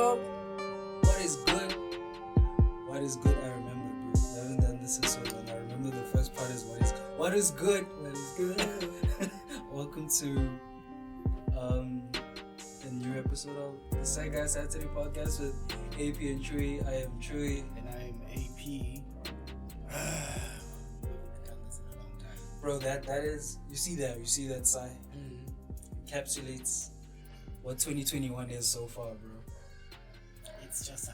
Yo, what is good? What is good? I remember, bro. I haven't done this in so long. I remember the first part is what is good? What is good? Welcome to a new episode of the Side Guy Saturday podcast with AP and Chewy. I am Chewy. And I am AP. We haven't done this in a long time. Bro, that is, you see that sigh? Encapsulates what 2021 is so far, bro. It's just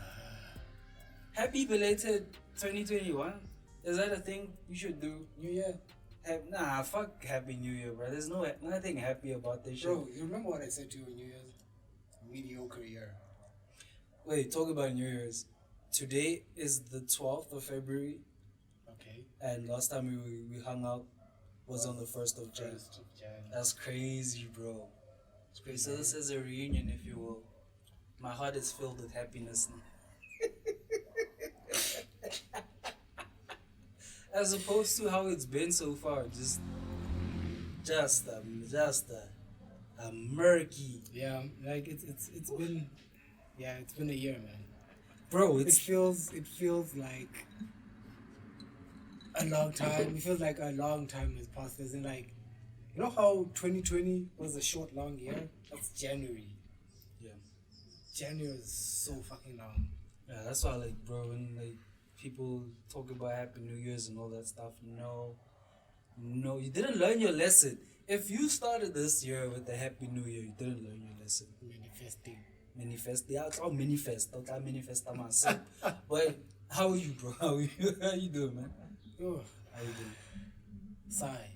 Happy belated 2021. Is that a thing you should do? New Year. Nah, fuck Happy New Year, bro. There's nothing happy about this shit. Bro, you remember what I said to you in New Year's? Mediocre year. Wait, talk about New Year's. Today is the 12th of February. Okay. And last time we hung out was on the 1st of Jan. That's crazy, bro. It's crazy. So this is a reunion, if you will. My heart is filled with happiness now. As opposed to how it's been so far, just a murky. Yeah, like it's been a year, man. Bro, it feels like a long time. It feels like a long time has passed. As in, like, you know how 2020 was a short, long year? That's January. Yeah. January is so fucking long. Yeah, that's why, like, bro, when like people talk about Happy New Year's and all that stuff, no, you didn't learn your lesson. If you started this year with the Happy New Year, you didn't learn your lesson. Yeah, it's all manifest. Don't manifest myself. But how are you, bro? How are you doing, man? Oh, how you doing? Sigh.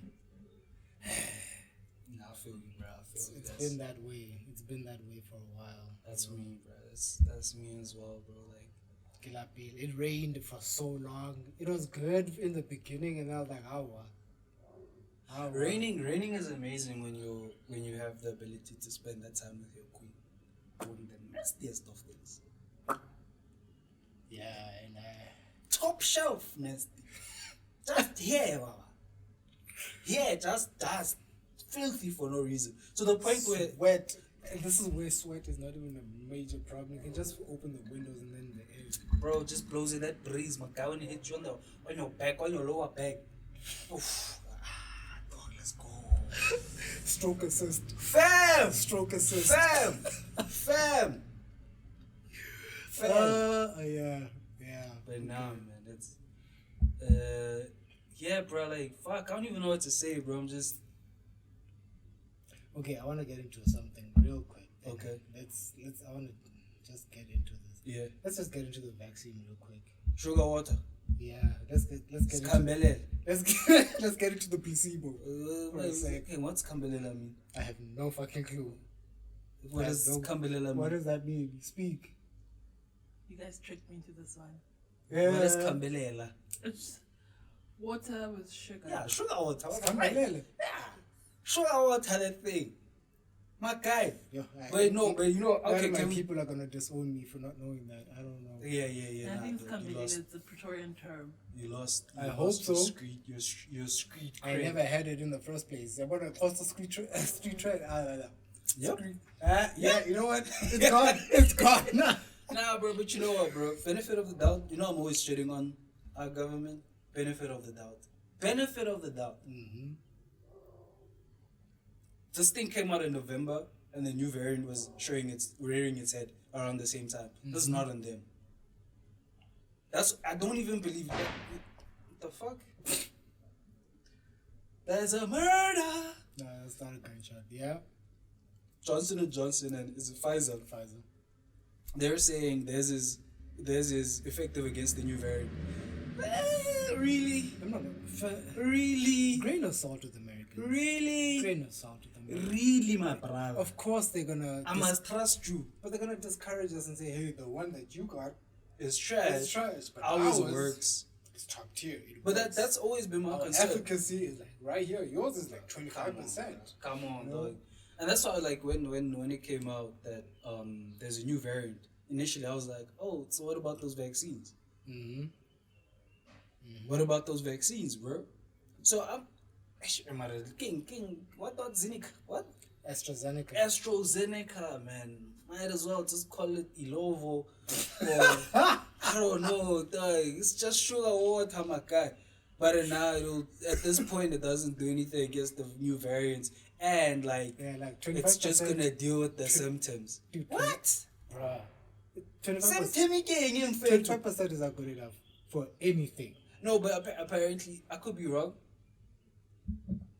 Nah, I feel you, bro. It's been that way. It's been that way for a while. That's me, bro. That's me as well, bro. Like, it rained for so long. It was good in the beginning, and I was like, how? Raining is amazing when you have the ability to spend that time with your queen, doing the nastiest of things. Yeah, and top shelf nasty. Just here, just dust, filthy for no reason. To the point where wet. And this is where sweat is not even a major problem. You can just open the windows and then the air. Bro, just blows in that breeze, my guy, when it hits you on your back, on your lower back. Oof. Dog, let's go. Stroke assist. Fam! Stroke assist. Fam! Yeah. But nah, man, that's... yeah, bro, like, fuck, I don't even know what to say, bro. I'm just... Okay, I want to get into something real quick. Okay. I want to just get into this. Yeah. Let's just get into the vaccine real quick. Sugar water. Yeah, let's get into the placebo. Okay, what's Cambelela mean? I have no fucking clue. What does Cambelela mean? What does that mean? Speak. You guys tricked me into this one. Yeah. What is Cambelela? It's water with sugar. Yeah, sugar water. Cambelela. Yeah. Sugar water, that thing. My guy. Yo, but you know, okay, people are gonna disown me for not knowing that. I don't know. Yeah. I think it's captivated. It's a Praetorian term. You lost. I hope so. Your street I never had it in the first place. I want to close the street trade. Yep. Yeah, you know what? It's gone. Nah, bro, but you know what, bro? Benefit of the doubt. You know I'm always shitting on our government. Benefit of the doubt. Mm-hmm. This thing came out in November, and the new variant was rearing its head around the same time. Mm-hmm. This is not on them. I don't even believe that. What the fuck? There's a murder! No, that's not a gunshot. Yeah. Johnson & Johnson and is it Pfizer? They're saying theirs is effective against the new variant. Really? Really? Grain of salt with Americans. Really? Grain of salt with Americans. Really, my brother? Of course they're gonna... I must trust you. But they're gonna discourage us and say, hey, the one that you got is trash. But ours works. It's top tier. But that's always been my concern. Efficacy is like right here. Yours is like 25%. Come on, dog. And that's why, like, when it came out that there's a new variant, initially I was like, oh, so what about those vaccines? Mm-hmm. What about those vaccines, bro? So King, what about Zeneca? What? AstraZeneca, man. Might as well just call it Ilovo or I don't know, dog. It's just sugar water, my guy. But now at this point it doesn't do anything against the new variants, and like Yeah, like 25%. it's just gonna deal with the symptoms. Dude, What? Bruh. 25%, Symptom again, in fact. 25% is not good enough for anything. No, but apparently I could be wrong.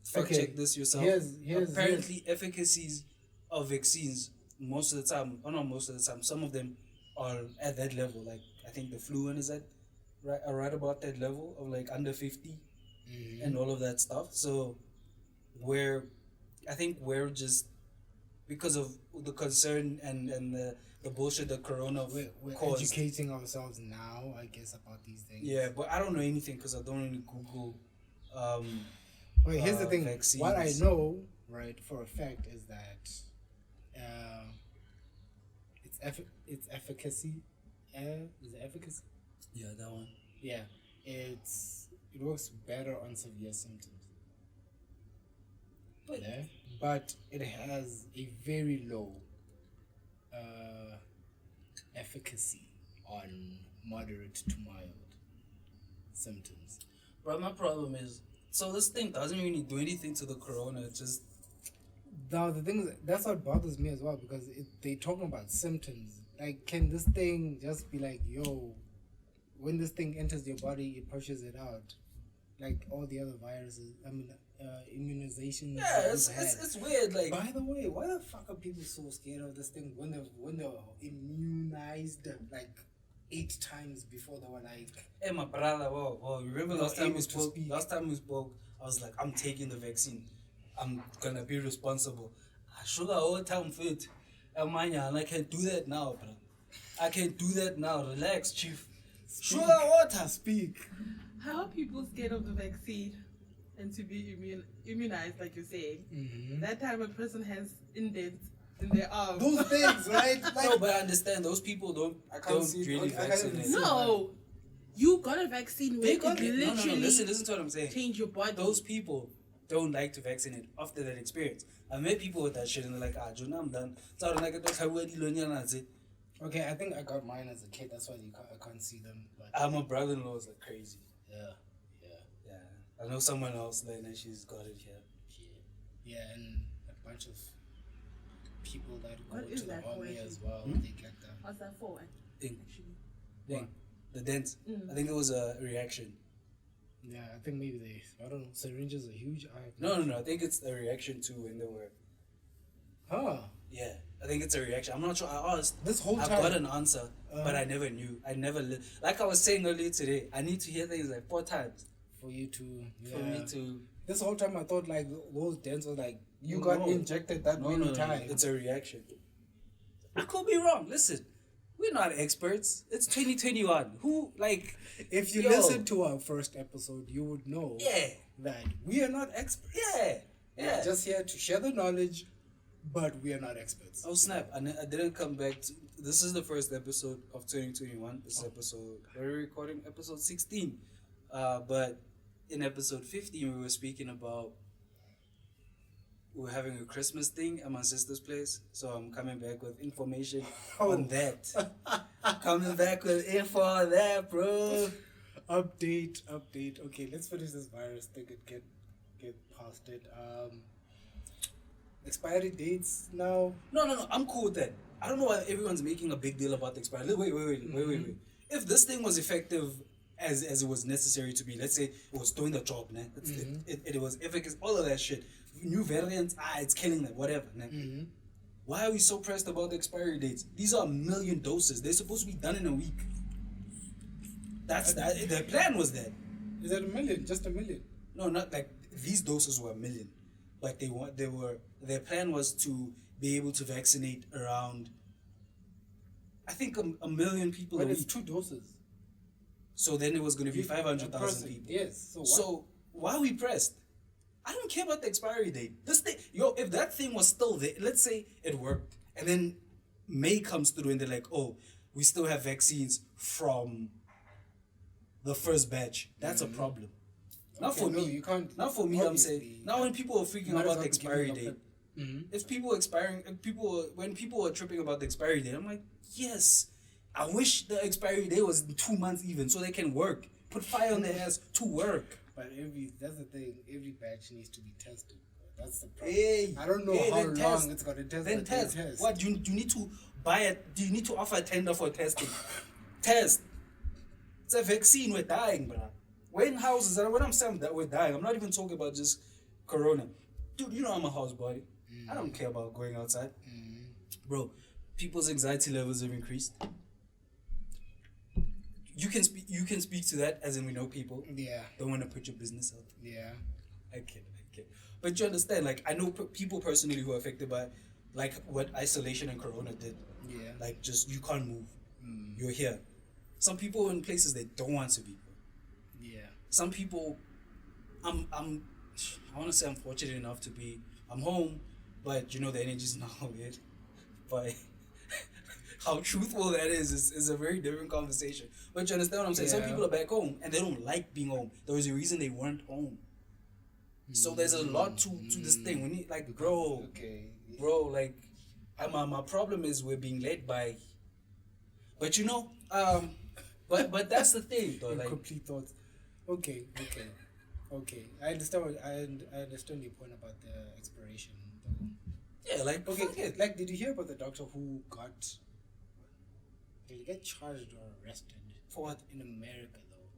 Fact Okay, check this yourself. Apparently, efficacies of vaccines most of the time, or not most of the time, some of them are at that level. Like I think the flu one is at right about that level of like under 50 and all of that stuff. So I think we're just because of the concern and the bullshit that Corona We're caused. educating ourselves now, I guess, about these things. Yeah, but I don't know anything because I don't really Google. But here's the thing. Vaccines. What I know, right, for a fact, is that its efficacy. Is it efficacy? Yeah, that one. Yeah, it works better on severe symptoms. But it has a very low efficacy on moderate to mild symptoms. But my problem is, so this thing doesn't really do anything to the corona. It just Now the thing is, that's what bothers me as well, because they talking about symptoms. Like, can this thing just be like, yo, when this thing enters your body, it pushes it out, like all the other viruses? I mean, immunizations. yeah, that it's we've had. it's weird. Like By the way, why the fuck are people so scared of this thing when they're immunized like 8 times before they were like? hey, my brother, whoa, remember You're last time able we to spoke? speak. Last time we spoke, I was like, I'm taking the vaccine. I'm gonna be responsible. Sugar all time fit. And I can't do that now, bro. I can't do that now. Relax, chief. Sugar water. Speak. How are people scared of the vaccine and to be immunized, like you're saying? That time a person has indents in their arm. Those things, right? Like, No, but I understand those people don't see it. really I can't even vaccinate. see it. No, you got a vaccine where They it got it. No, literally listen to what I'm saying. change your body. Those people don't like to vaccinate after that experience. I met people with that shit and they're like, Jonah, I'm done. okay, I think I got mine as a kid. That's why I can't see them. But My brother-in-law is like crazy. yeah. I know someone else then and she's got it here. Yeah, and a bunch of people that go What is to the that for, army actually? as well. Hmm? They get that. What's that for? Thing. Actually, Thing. The dent. I think it was a reaction. Yeah, I think maybe I don't know. Syringes are huge. No. I think it's a reaction to when they were. Huh. Yeah, I think it's a reaction. I'm not sure. I asked. This whole I time. got an answer, but I never knew. I never like I was saying earlier today. I need to hear things like 4 times For you to. Yeah. for me to. This whole time I thought like those dents were like you No. got injected that many No. times. It's a reaction. I could be wrong. Listen, we're not experts. It's 2021. Who like? If you Yo. listen to our first episode, you would know Yeah, that we are not experts. yeah. We're just here to share the knowledge, but we are not experts. Oh snap! I didn't come back. This is the first episode of 2021. This is episode. We're recording episode 16. But in episode 15, we were speaking about we're having a Christmas thing at my sister's place. So I'm coming back with information on that. Coming back with info on that, bro. Update. Okay, let's finish this virus thing and get past it. Expiry dates now. No. I'm cool with that. I don't know why everyone's making a big deal about the expiry. Wait. If this thing was effective as it was necessary to be, let's say it was doing the job, né? It was efficacious, all of that shit. New variants, it's killing them, whatever. Né? Why are we so pressed about the expiry dates? These are 1 million doses. They're supposed to be done in a week. That's that. The plan was that. Is that 1 million? Just 1 million? No, not like these doses were 1 million, but their plan was to be able to vaccinate around, I think, 1 million people But a it's week. 2 doses. So then it was going to be Per 500,000 person. people. Yes. So why are we pressed? I don't care about the expiry date. This thing, if that thing was still there, let's say it worked, and then May comes through and they're like, oh, we still have vaccines from the first batch. That's a problem. Not Okay, for no, me. you can't- Not for me. I'm obviously, saying now when people are freaking might as about well the be giving expiry up date, If people expiring, when people are tripping about the expiry date, I'm like, yes, I wish the expiry date was 2 months even, so they can work. Put fire on their ass to work. But that's the thing. Every batch needs to be tested. That's the problem. Hey, I don't know how long it's gonna test. Then test. What you need to buy it? Do you need to offer a tender for testing? Test. It's a vaccine. We're dying, bro. We're in houses, and when I'm saying that we're dying, I'm not even talking about just corona. Dude, you know I'm a houseboy. I don't care about going outside. Bro, people's anxiety levels have increased. You can speak to that, as in we know people. Yeah. Don't want to put your business out. Yeah. I kid. But you understand, like, I know people personally who are affected by, like, what isolation and corona did. Yeah. Like, just, you can't move. You're here. Some people in places they don't want to be. Yeah. Some people, I want to say I'm fortunate enough to be, I'm home, but, you know, the energy's not weird. But how truthful that is a very different conversation. But you understand what I'm saying? Some people are back home, and they don't like being home. There was a reason they weren't home. So there's a lot to this thing. We need, like, bro, like, my problem is we're being led by, but you know, but that's the thing, though. Like, complete thoughts. Okay. I understand. I understand your point about the expiration, though. yeah, like, Okay, fuck it. like, did you hear about the doctor who got? Did he get charged or arrested For what? in America though?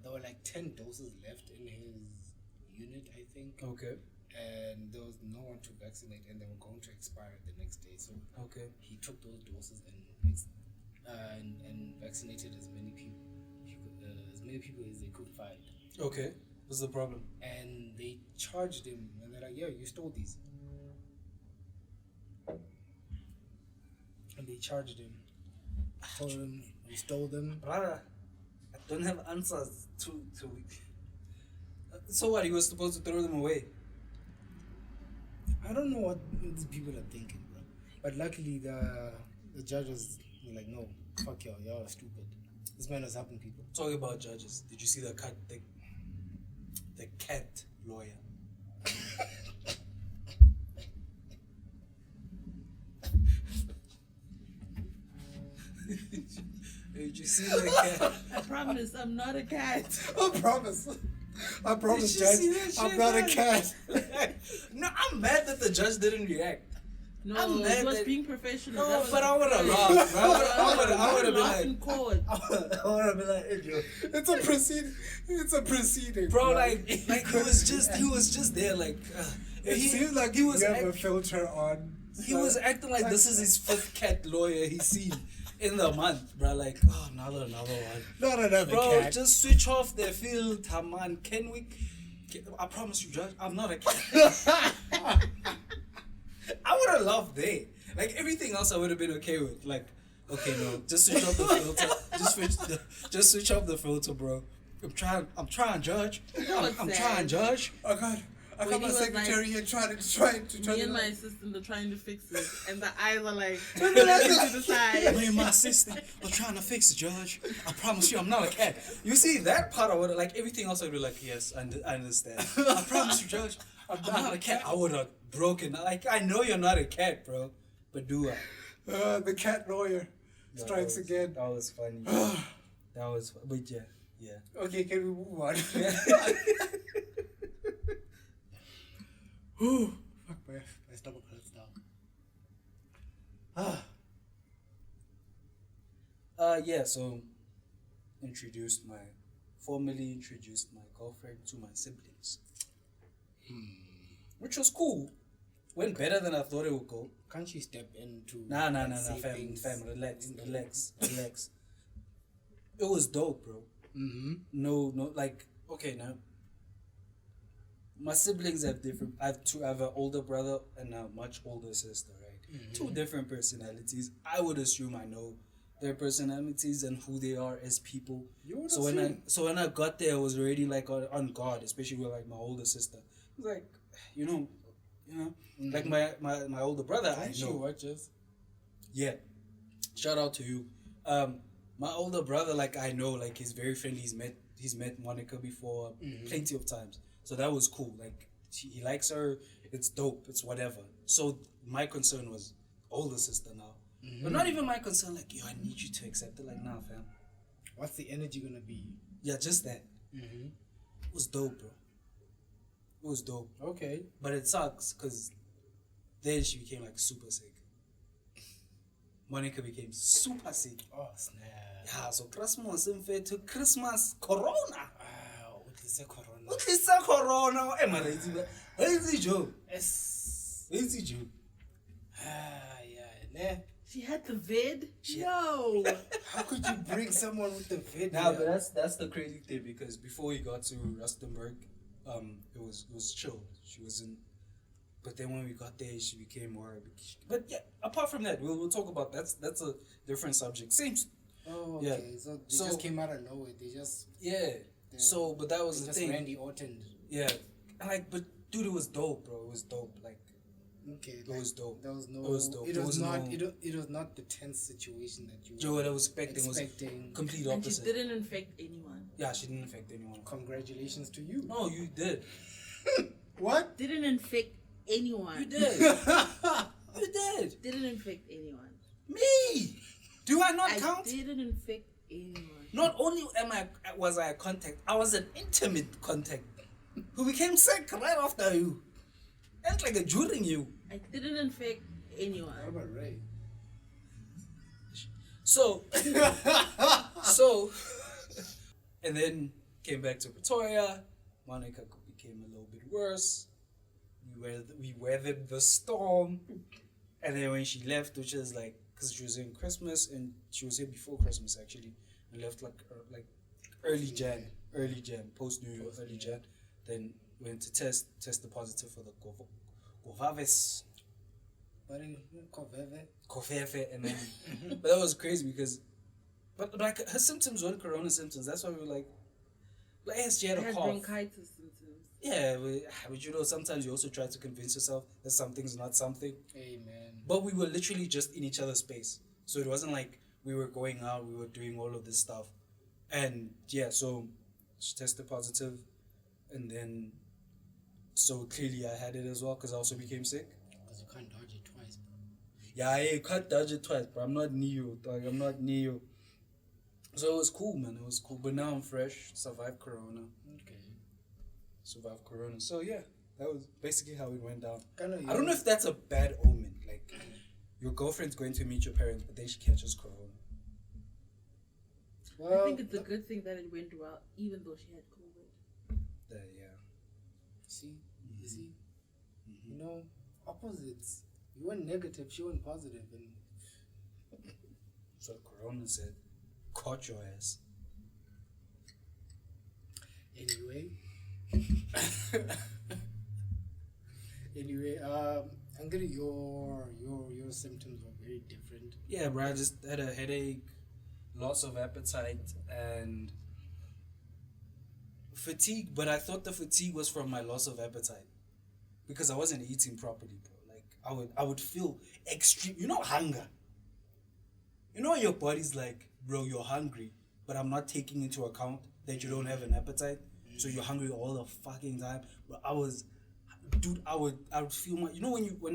There were like 10 doses left in his unit, I think. Okay. And there was no one to vaccinate, and they were going to expire the next day. So he took those doses and vaccinated as many people as they could find. Okay. What's the problem? And they charged him, and they're like, "Yeah, you stole these." And they charged him. Told him you stole them. Brother, I don't have answers to. So what? He was supposed to throw them away. I don't know what these people are thinking, bro. But luckily, the judges were like, "No, fuck y'all are stupid. This man was helping people." Talking about judges, did you see the cat lawyer? Did you see the cat? I promise I'm not a cat. I promise, Did you Judge. see that I'm shit, not a man? cat. No, I'm mad that the judge didn't react. No, I'm he mad was that- being professional. No, That was but I would have great. laughed. Bro. I would have been Laugh like, in court. I would have been like, hey, Joe. It's a proceeding. It's a proceeding, Bro, like he was just there, like It seems like he was you have a filter on. he was acting like this is his 5th cat lawyer he's seen in the month, bro. Like, oh, another one. Not another Bro, cat. just switch off the filter, man. Can we? I promise you, Judge, I'm not a cat. I would have loved that. Like everything else, I would have been okay with. Like, okay, no, just switch off the filter. Just switch off the filter, bro. I'm trying, Judge. I'm trying, Judge. Oh God. I When got my he was secretary like- here trying to Me and my assistant are trying to fix it, and the eyes are like to to the side. Me and my assistant are trying to fix it, Judge. I promise you, I'm not a cat. You see, that part I would have, like, everything else I would be like, yes, I understand. I promise you, Judge, I'm not a cat. I would have broken. Like, I know you're not a cat, bro, but do I? the cat lawyer strikes again. That was funny. That was, but yeah. Okay, can we move on? Ooh, fuck, my stomach hurts now. Yeah. So, formally introduced my girlfriend to my siblings, which was cool. Went better than I thought it would go. Can't she step into? Nah, say fam, things? relax. It was dope, bro. No, like, okay, now. My siblings have different. I have an older brother and a much older sister, right? 2 different personalities. I would assume I know their personalities and who they are as people. So when I got there, I was already like on guard, especially with like my older sister. It was like, you know, like my older brother. I She know. watches. Yeah, shout out to you. My older brother, like I know, like he's very friendly. He's met Monica before plenty of times, so that was cool. Like he likes her. It's dope. It's whatever. So my concern was older sister now, but not even my concern. Like, yo, I need you to accept it. Like, nah, fam. What's the energy gonna be? Yeah, just that. Mm-hmm. It was dope, bro. It was dope. Okay. But it sucks because then she became like super sick. Monica became super sick. Oh snap! Yeah, so Christmas in fact to Christmas Corona. Wow, what is a corona? What is that Corona? Am I lazy? Lazy Joe. Yes. Lazy Joe. Yeah. She had the vid? She- No. How could you bring someone with the video? Nah, but that's the crazy thing because before we got to Rustenburg, it was chill. She wasn't. But then when we got there, she became more. But yeah, apart from that, we'll talk about that's a different subject. Same. Oh, Yeah. okay. So they So- just came out of nowhere. They just Yeah. So, but that was the just thing. Randy Orton. Yeah. And like, but dude, it was dope, bro. It was dope. Like, Okay, it was dope. There was no. It was dope. It There was was not. no- It was not the tense situation that you Joe, were what I was expecting was complete And she opposite. didn't infect anyone. Yeah, she didn't affect anyone. Congratulations to you. No, you did. What? Didn't infect anyone. You did. You did. Didn't infect anyone. Me. Do I not I count? didn't infect anyone. Not only was I a contact, I was an intimate contact who became sick right after you. And like during you. I didn't infect anyone. How about Ray? So, and then came back to Pretoria. Monica became a little bit worse. We weathered the storm. And then when she left, which is like, because she was in Christmas and she was here before Christmas actually, and left like early Jan, post New Year, early Jan. Then went to tested positive for the Govavis. Kofefe, and then, but that was crazy because, but like her symptoms weren't corona symptoms. That's why we were like yes, she had I a had cough. bronchitis symptoms. Yeah, but you know, sometimes you also try to convince yourself that something's not something. Amen. But we were literally just in each other's space, so it wasn't like we were going out. We were doing all of this stuff, and yeah, so she tested positive, and then so clearly I had it as well because I also became sick. Because you can't dodge it twice, bro. Yeah, I can't dodge it twice, but I'm not Neo, dog. I'm not Neo. So it was cool, man. It was cool. But now I'm fresh. Survived Corona. Okay. Survived Corona. So yeah, that was basically how it went down. Kinda, I don't know if that's a bad omen. Like, your girlfriend's going to meet your parents, but then she catches Corona. Well, I think it's a good thing that it went well, even though she had COVID. Yeah. see, you see, you know, opposites. You went negative, she went positive, and So Corona said, caught your ass. anyway. Angry, your symptoms were very different. Yeah, bro. I just had a headache, loss of appetite, and fatigue. But I thought the fatigue was from my loss of appetite because I wasn't eating properly, bro. Like I would feel extreme. You know, hunger. You know, your body's like, bro, you're hungry, but I'm not taking into account that you don't have an appetite, so you're hungry all the fucking time. But I would feel my. You know, when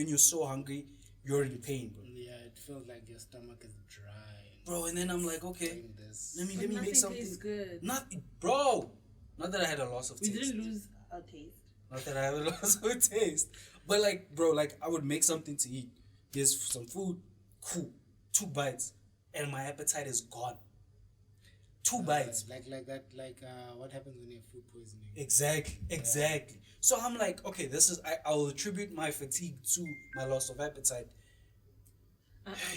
you're so hungry, you're in pain, bro. Yeah, it feels like your stomach is dry. Bro, and then I'm like, okay, Doing this. let me Nothing make something. tastes good. Not that I had a loss of We taste. didn't lose our taste. Not that I have a loss of taste. But like, bro, like I would make something to eat. Here's some food, cool. 2 bites, and my appetite is gone. 2 bites. Like what happens when you have food poisoning? Exactly. So I'm like, okay, I'll attribute my fatigue to my loss of appetite.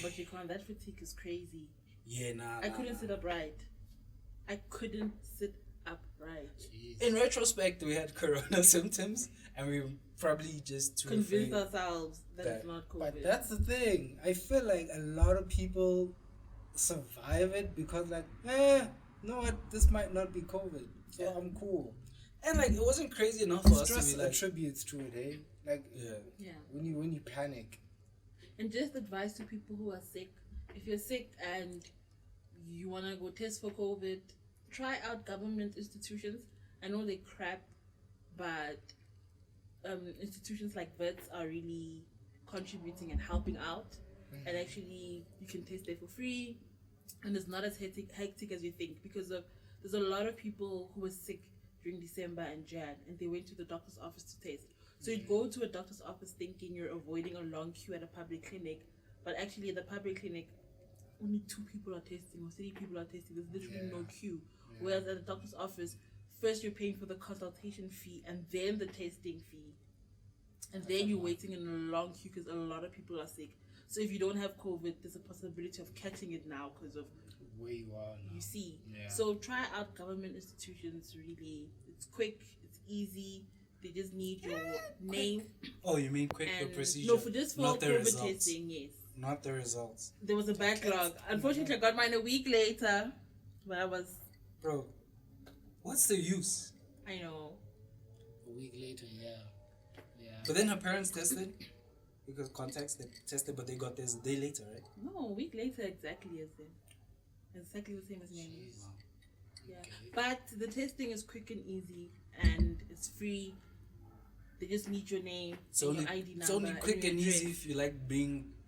But you can't. That fatigue is crazy. Yeah, nah. I couldn't sit upright. Jeez. In retrospect, we had corona symptoms, and we probably just too Convinced afraid. ourselves that it's not COVID. But that's the thing. I feel like a lot of people survive it because like, you know what, this might not be COVID, so Yeah. I'm cool. And like, it wasn't crazy enough for us Stress to be like, attributes to it, eh? Like, Yeah. when you panic. And just advice to people who are sick. If you're sick and you want to go test for COVID, try out government institutions. I know they crap, but institutions like vets are really contributing and helping out, and actually you can test there for free, and it's not as hectic as you think, because there's a lot of people who were sick during December and Jan, and they went to the doctor's office to test. So you go to a doctor's office thinking you're avoiding a long queue at a public clinic, but actually at the public clinic, only 2 people are testing or 3 people are testing. There's literally no queue. Whereas at the doctor's office, first you're paying for the consultation fee and then the testing fee. And then you're waiting in a long queue because a lot of people are sick. So if you don't have COVID, there's a possibility of catching it now because of where you are now. You see. Yeah. So try out government institutions, really. It's quick, it's easy. They just need your name. Oh, you mean quick the and procedure? No, for just for not the COVID results. testing, yes. Not the results. There was a backlog. Unfortunately, I got mine a week later, but I was. Bro, what's the use? I know. A week later, yeah. But then her parents tested, because context, they tested, but they got theirs a day later, right? No, a week later, exactly as them. Exactly the same as me. Wow. Yeah. But the testing is quick and easy, and it's free. They just need your name, It's and only, your ID number. it's only quick your and address. easy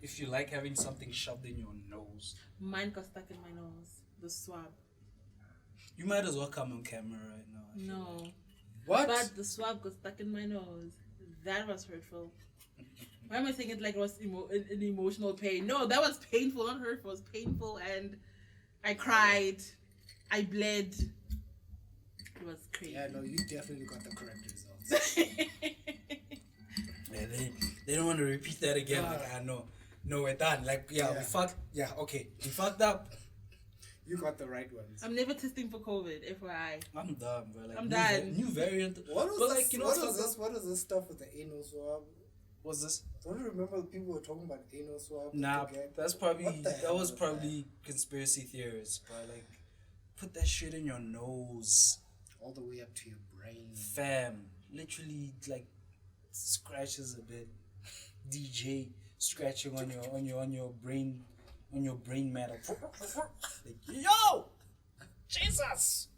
if you like having something shoved in your nose. Mine got stuck in my nose. The swab. You might as well come on camera right now. I feel No. like. What? But the swab got stuck in my nose. That was hurtful. Why am I saying it like it was an emotional pain? No, that was painful, not hurtful. It was painful, and I cried. I bled. It was crazy. Yeah, no, you definitely got the correct results. Yeah, they don't want to repeat that again. Like, I know. No, we're done. Like, we fucked. Yeah, okay. We fucked up. You got the right ones. I'm never testing for COVID, FYI. I'm done, bro. Like, I'm done. New variant. What was But, this? like, you know what what's was this? What is this stuff with the anal swab? What's this? Don't you remember people were talking about anal swab? Nah, that's probably What the that hell was was probably conspiracy theorists, but like, put that shit in your nose, all the way up to your brain. fam. Literally, like, scratches a bit. DJ scratching on your brain matter. Like, yo, Jesus.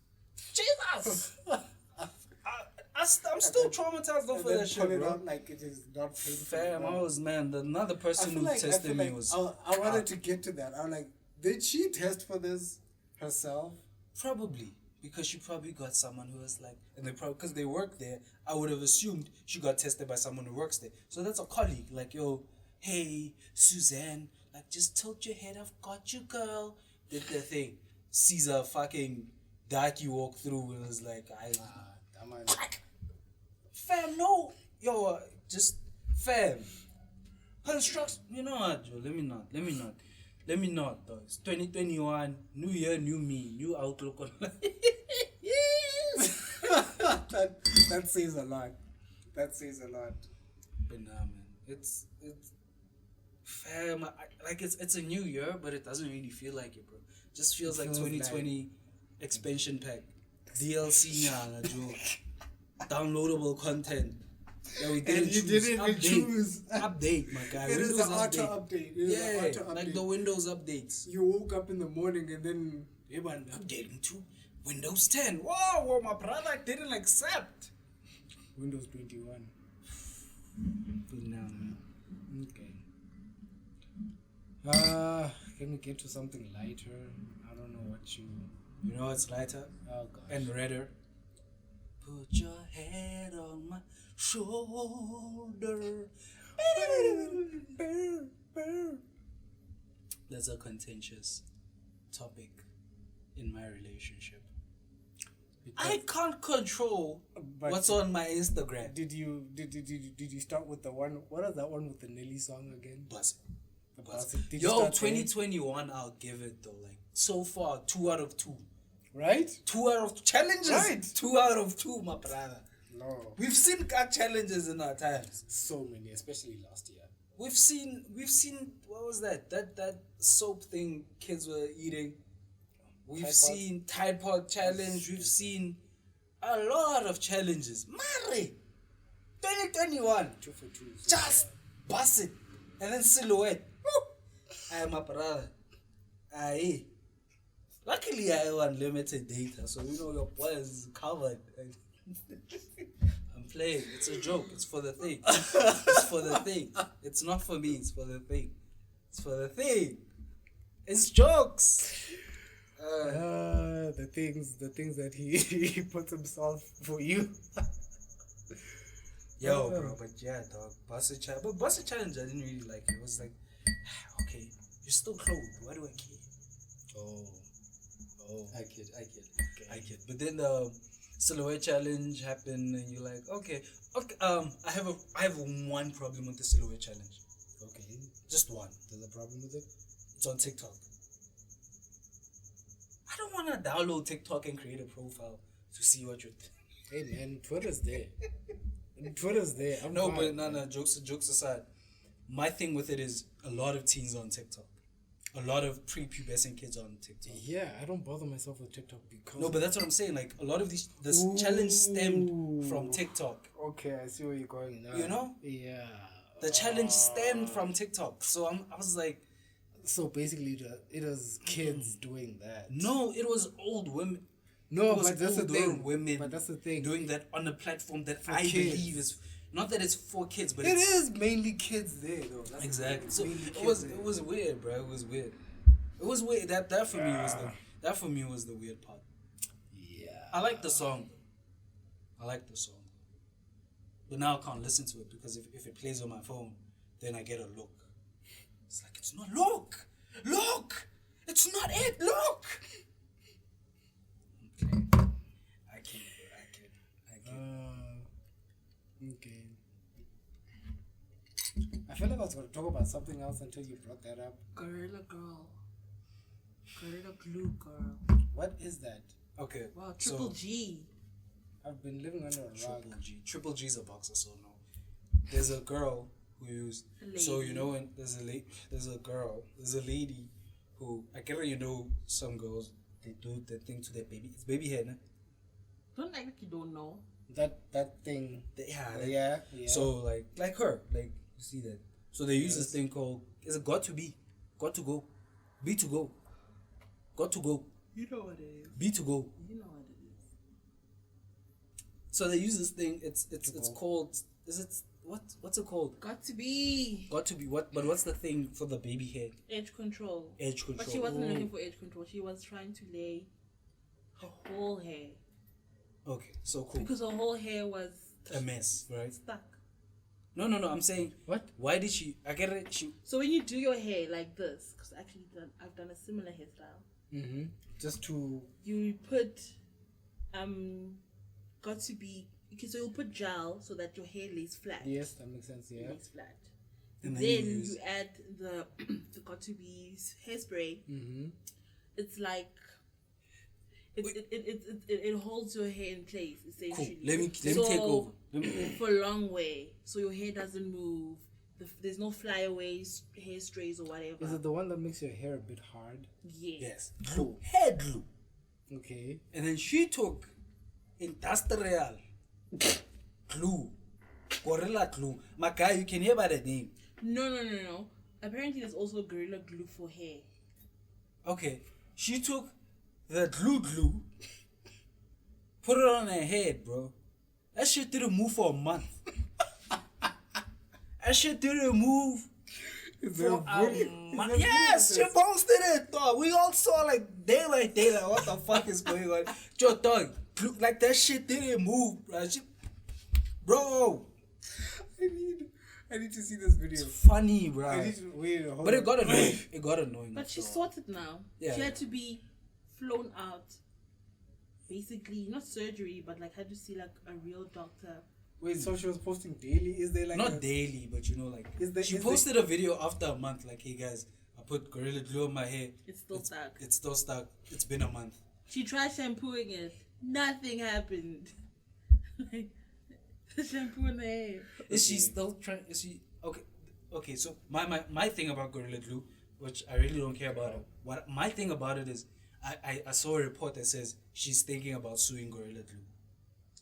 I'm still traumatized though And for then that shit, pull it bro. out like it is not painful. Fam, I was another person who tested me was I wanted to get to that. I'm like, did she test for this herself? probably because she probably got someone who was like, and they probably because they work there. I would have assumed she got tested by someone who works there. So that's a colleague, like, yo, hey Suzanne, like just tilt your head. I've got you, girl. Did the thing. Sees a fucking darky walk through and was like, That man. fam, no, yo, just fam. Her instructions, you know what, Joe? Let me not, though. It's 2021, new year, new me, new outlook on life. that says a lot. That says a lot. But nah, man, it's fam. Like it's a new year, but it doesn't really feel like it, bro. Just feels like 2020 expansion pack, DLC, nah, Joe. Downloadable content. Yeah, we didn't And you choose. didn't Update. choose. Update, my guy. It is Windows the auto update. It is the auto update. like the Windows updates. You woke up in the morning and then Yeah, man, updating to Windows 10. Whoa, my brother didn't accept. Windows 21. But now, man. Okay. Can we get to something lighter? I don't know what you. You know what's lighter Oh gosh. and redder? Put your head on my shoulder. That's a contentious topic in my relationship. I can't control But what's on my Instagram. Did you start with the one? What is that one with the Nelly song again? Buzz. The Buzz. Buzz. Did you Yo, start there? 2021, I'll give it though. Like, so far, 2 out of 2. Right? 2 out of challenges. Right. 2 out of 2, my brother. No. We've seen challenges in our times. So many, especially last year. We've seen what was that? That soap thing kids were eating. We've Tide Pod? seen Tide Pod challenge. We've seen a lot of challenges. Mare, 2021. 2 for 2. Just bust it. And then silhouette. Woo! I'm a brother. Aye. Luckily I have unlimited data, so you know your boy is covered. I'm playing. It's a joke. It's for the thing. It's for the thing. It's not for me. It's for the thing. It's for the thing. It's jokes. The things that he puts himself for you. Yo, bro, but yeah, dog. Bossa challenge. But Bossa challenge, I didn't really like it. It was like, okay, you're still clothed. Why do I care? Oh. I kid. But then the silhouette challenge happened, and you're like, okay. I have one problem with the silhouette challenge. Okay. Just one. There's a problem with it? It's on TikTok. I don't want to download TikTok and create a profile to see what you're. Hey man, Twitter's there. Twitter's there. I'm No, fine, but man. jokes aside, my thing with it is a lot of teens on TikTok. A lot of prepubescent kids on TikTok. Yeah, I don't bother myself with TikTok because. No, but that's what I'm saying. Like a lot of this challenge stemmed from TikTok. Okay, I see where you're going now. You know? Yeah. The challenge stemmed from TikTok. So I was like, So basically, it was kids doing that. no, it was old women. No, It was but that's the older thing. women But that's the thing. doing that on a platform that For I kids. believe is not that it's for kids, but It it's is mainly kids there, though. That's the exactly. thing. So Mainly it kids was there. it was weird, bro. It was weird. It was weird. That for me was the weird part. Yeah. I like the song. But now I can't listen to it because if it plays on my phone, then I get a look. It's like, it's not look! Look! It's not it! Look! Okay. I can't. Okay. I feel like I was going to talk about something else until you brought that up. Gorilla girl. Gorilla glue girl. What is that? Okay. Wow, triple so, G. I've been living under a rock. Triple G's a boxer, so no. There's a girl who's so you know when there's a lady who I get you know some girls they do the thing to their baby. It's baby hair, nah? Don't act like you don't know. That thing. Yeah. So like her, like you see that. So they use this thing called is it got to go, be to go, got to go, You know what it is. be to go. You know what it is. So they use this thing. It's called. Is it what's it called? Got to be. Got to be what? But what's the thing for the baby hair? Edge control. Edge control. But she wasn't looking for edge control. She was trying to lay her whole hair. Okay, so cool. Because her whole hair was A mess, right? stuck. No. I'm saying What? Why did she? I get it. So when you do your hair like this, because I've done a similar hairstyle. Mm-hmm. Just to. You put got to be okay. So you put gel so that your hair lays flat. Yes, that makes sense. Yeah. It lays flat. And Then then you add the got to be hairspray. Mm-hmm. It's like it holds your hair in place essentially. Cool. Let me take over. For long way, so your hair doesn't move. There's no flyaways, hair strays or whatever. Is it the one that makes your hair a bit hard? Yes. Glue. Hair glue. Okay. And then she took industrial glue. Gorilla glue. My guy, you can hear by the name. No. Apparently, there's also Gorilla Glue for hair. Okay. She took the glue, put it on her head, bro. That shit didn't move for a month. That shit didn't move for a month. Yes, she posted it, dog. We all saw like day by day, like what the fuck is going on? Yo, dog, like that shit didn't move, bro. Bro. I need to see this video. It's funny, bro. I need to wait. Hold But on. it got annoying. But she's sorted now. Yeah. She had to be flown out. Basically, not surgery, but like had to see like a real doctor. Wait, so she was posting daily? Is there like Not daily, but you know, like she posted a video after a month, like, hey guys, I put Gorilla Glue on my hair. It's still stuck. It's still stuck. It's been a month. She tried shampooing it. Nothing happened. Like, the shampoo in the hair. Is she still trying? Is she okay? Okay, so my thing about Gorilla Glue, which I really don't care about it. What my thing about it is, I saw a report that says she's thinking about suing Gorilla Glue.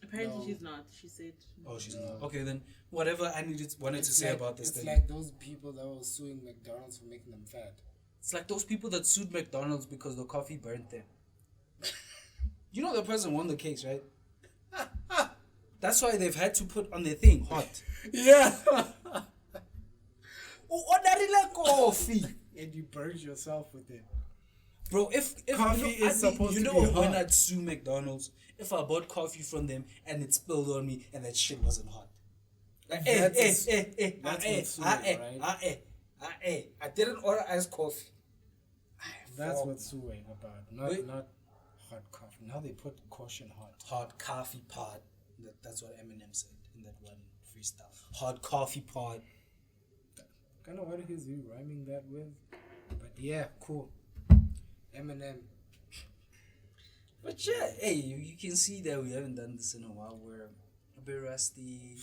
Apparently No. she's not. She said. Oh, she's not. Okay, then whatever I wanted to say about this It's thing. like those people that were suing McDonald's for making them fat. It's like those people that sued McDonald's because the coffee burnt them. You know the person won the case, right? That's why they've had to put on their thing hot. Yeah. Ordinary coffee. And you burn yourself with it. Bro, if Coffee is supposed to be when hot. I'd sue McDonald's, if I bought coffee from them and it spilled on me and that shit wasn't hot. Like, That's that's what suing, right? I didn't order iced coffee. That's Fuck. what suing about. Not hot coffee. Now they put caution hot. Hot coffee pod. That's what Eminem said in that one freestyle. Hot coffee pod. Kind of what is he rhyming that with? But yeah, cool. Eminem. But yeah, hey, you can see that we haven't done this in a while. We're a bit rusty.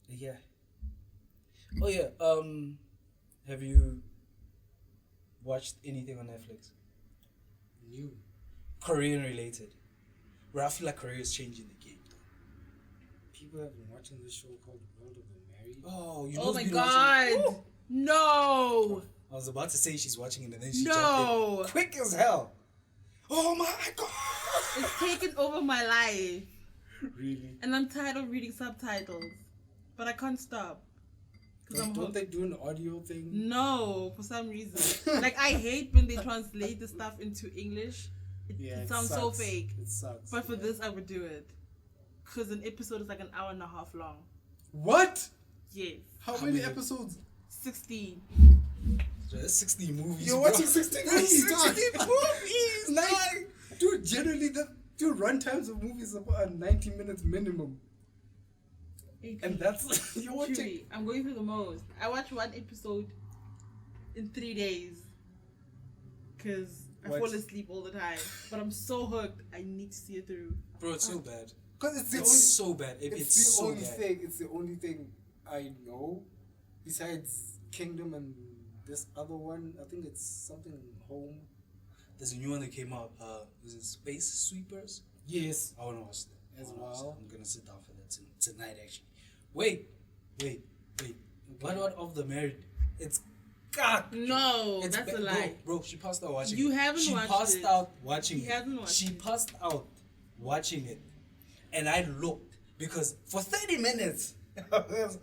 Yeah. Oh yeah. Have you watched anything on Netflix? New. Korean related. Where I feel like Korea is changing the game. People have been watching this show called World of the Married. Oh, you know. Oh my who's been god! watching- Woo! No! I was about to say she's watching it and then she No! jumped in. Quick as hell. Oh my god! It's taken over my life. Really? And I'm tired of reading subtitles. But I can't stop. Don't they do an audio thing? No, for some reason. Like, I hate when they translate the stuff into English. It sounds so sucks. fake. It sucks. But for yeah. this, I would do it. Because an episode is like an hour and a half long. What? Yes. How How many many? episodes? 16. So that's 60 movies. You're bro. watching 16 movies, dog. 60 movies! Like, dude, generally the run times of movies are about 90 minutes minimum. And that's you're watching. Chewy, I'm going through the most. I watch one episode in 3 days. Because I What? fall asleep all the time. But I'm so hooked. I need to see it through. Bro, it's so bad. Because it's the It's only so bad. It's the so only bad. thing. It's the only thing I know, besides Kingdom and this other one. I think it's something Home. There's a new one that came out. Is it Space Sweepers? Yes. I want to watch that. As I wanna watch well. that. I'm gonna sit down for that tonight. Actually, wait. What of the Married? It's God. No, It's that's a ba- lie. bro. She passed out watching. You it. haven't She watched passed it. out watching. He it. hasn't watched She it. passed out watching it, and I looked because for 30 minutes I was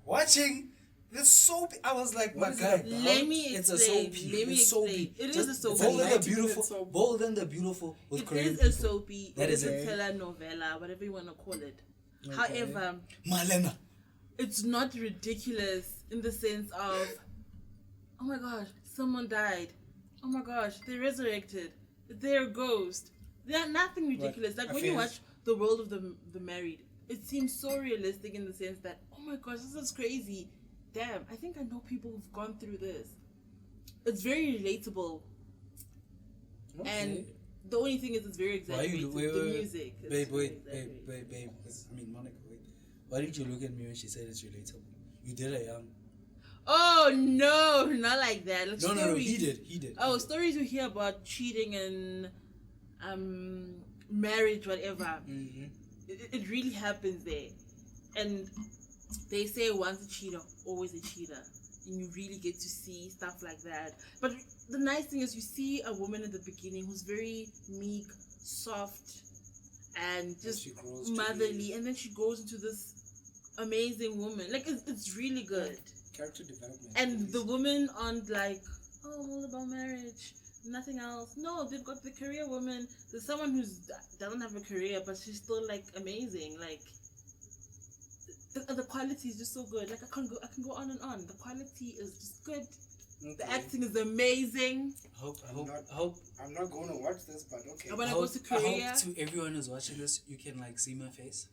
watching this soap. I was like, What my is guy, it about? Let me it's a explain. soapy. Let me It's soapy. explain. It is Just a soapy. Bold and the 90 beautiful. minutes soap. Bold and the beautiful with It Korean is a people. soapy. That It is is it. a telenovela, whatever you want to call it. Okay. However, Malena. it's not ridiculous in the sense of, oh my gosh, someone died. Oh my gosh, they resurrected. They're a ghost. They're nothing ridiculous. Like when you watch The World of the Married, it seems so realistic in the sense that, oh my gosh, this is crazy. Damn, I think I know people who've gone through this. It's very relatable. Okay. And the only thing is it's very Why you exaggerated. wait, The wait, music. is Babe, very wait, exaggerated. babe. I mean, Monica, wait. Why did you look at me when she said it's relatable? You did it, young. Oh no, not like that. Like No, stories. he did. Oh, stories you hear about cheating and marriage, whatever. Mm-hmm. It really happens there, and they say once a cheater, always a cheater, and you really get to see stuff like that. But the nice thing is you see a woman in the beginning who's very meek, soft, and just she grows to motherly, and then she grows into this amazing woman. Like it's really good. Character development. And the women aren't like, oh, I'm all about marriage, nothing else. No, they've got the career woman. There's someone who doesn't have a career, but she's still like amazing. Like the quality is just so good. Like I can go on and on. The quality is just good. Okay. The acting is amazing. I hope I'm not going to watch this, but okay. When I I go hope, to I Korea, hope to everyone who's watching this, you can like see my face.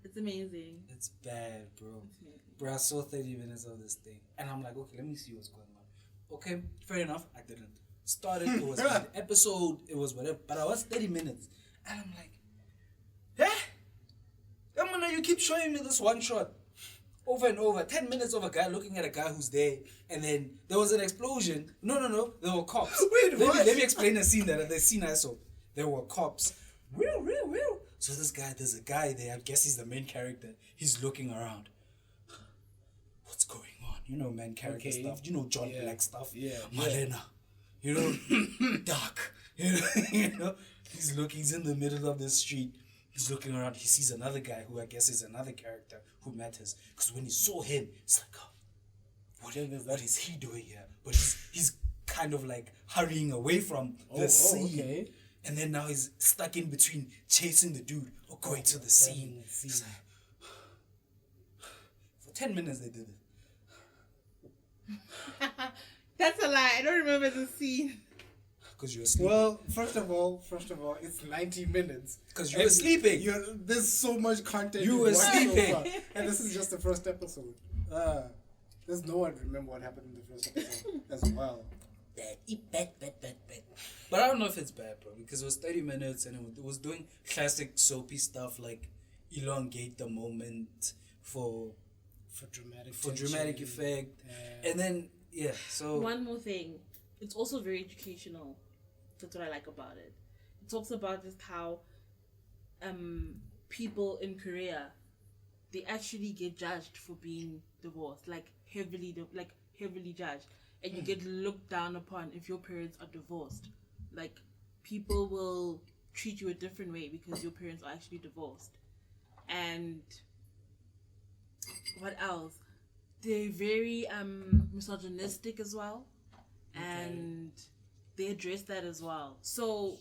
it's amazing. It's bad, bro. It's amazing. Bro, I saw 30 minutes of this thing, and I'm like, okay, let me see what's going on. Okay, fair enough. I didn't. Started, it was an episode, it was whatever, but I was 30 minutes, and I'm like, you keep showing me this one shot over and over, 10 minutes of a guy looking at a guy who's there, and then there was an explosion. No, there were cops. Wait, what? Let me explain the scene I saw. There were cops. Whew. So there's a guy there, I guess he's the main character. He's looking around. What's going on? You know, main character Okay. stuff. You know, John Yeah. Black stuff. Yeah. Malena. You know, dark. You know, He's in the middle of the street. He's looking around. He sees another guy who I guess is another character who matters. Because when he saw him, it's like, oh, what is he doing here? But he's kind of like hurrying away from the scene. Okay. And then now he's stuck in between chasing the dude or going to the scene. It's like, for 10 minutes they did it. That's a lie. I don't remember the scene. Because you were sleeping. Well, first of all, it's 90 minutes. Because you were sleeping. There's so much content. You were sleeping. So and this is just the first episode. There's no one remember what happened in the first episode as well. Bad. But I don't know if it's bad, bro, because it was 30 minutes and it was doing classic soapy stuff like elongate the moment for dramatic effect. And then, yeah, so... One more thing. It's also very educational. That's what I like about it. It talks about just how people in Korea, they actually get judged for being divorced, like heavily judged, and you get looked down upon if your parents are divorced. Like, people will treat you a different way because your parents are actually divorced. And what else? They're very misogynistic as well, and they address that as well. So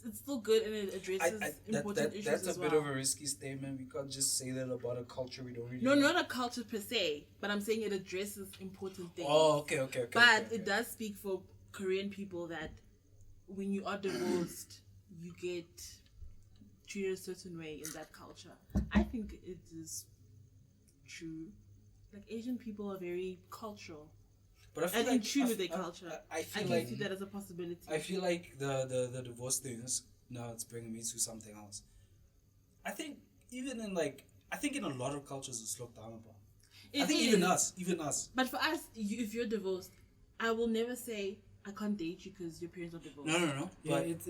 it's still good, and it addresses important issues that's as well. a bit of a risky statement. We can't just say that about a culture we don't really No, know. not a culture per se, but I'm saying it addresses important things. Oh, okay. But it does speak for Korean people that when you are divorced, you get treated a certain way in that culture. I think it is true. Like, Asian people are very cultural. But I feel And like, in tune with their culture. I I feel can like see that as a possibility. I feel like the divorce things now it's bringing me to something else. I think even in a lot of cultures it's looked down upon. I think even us. But for us, if you're divorced, I will never say I can't date you because your parents are divorced. No. Yeah, But it's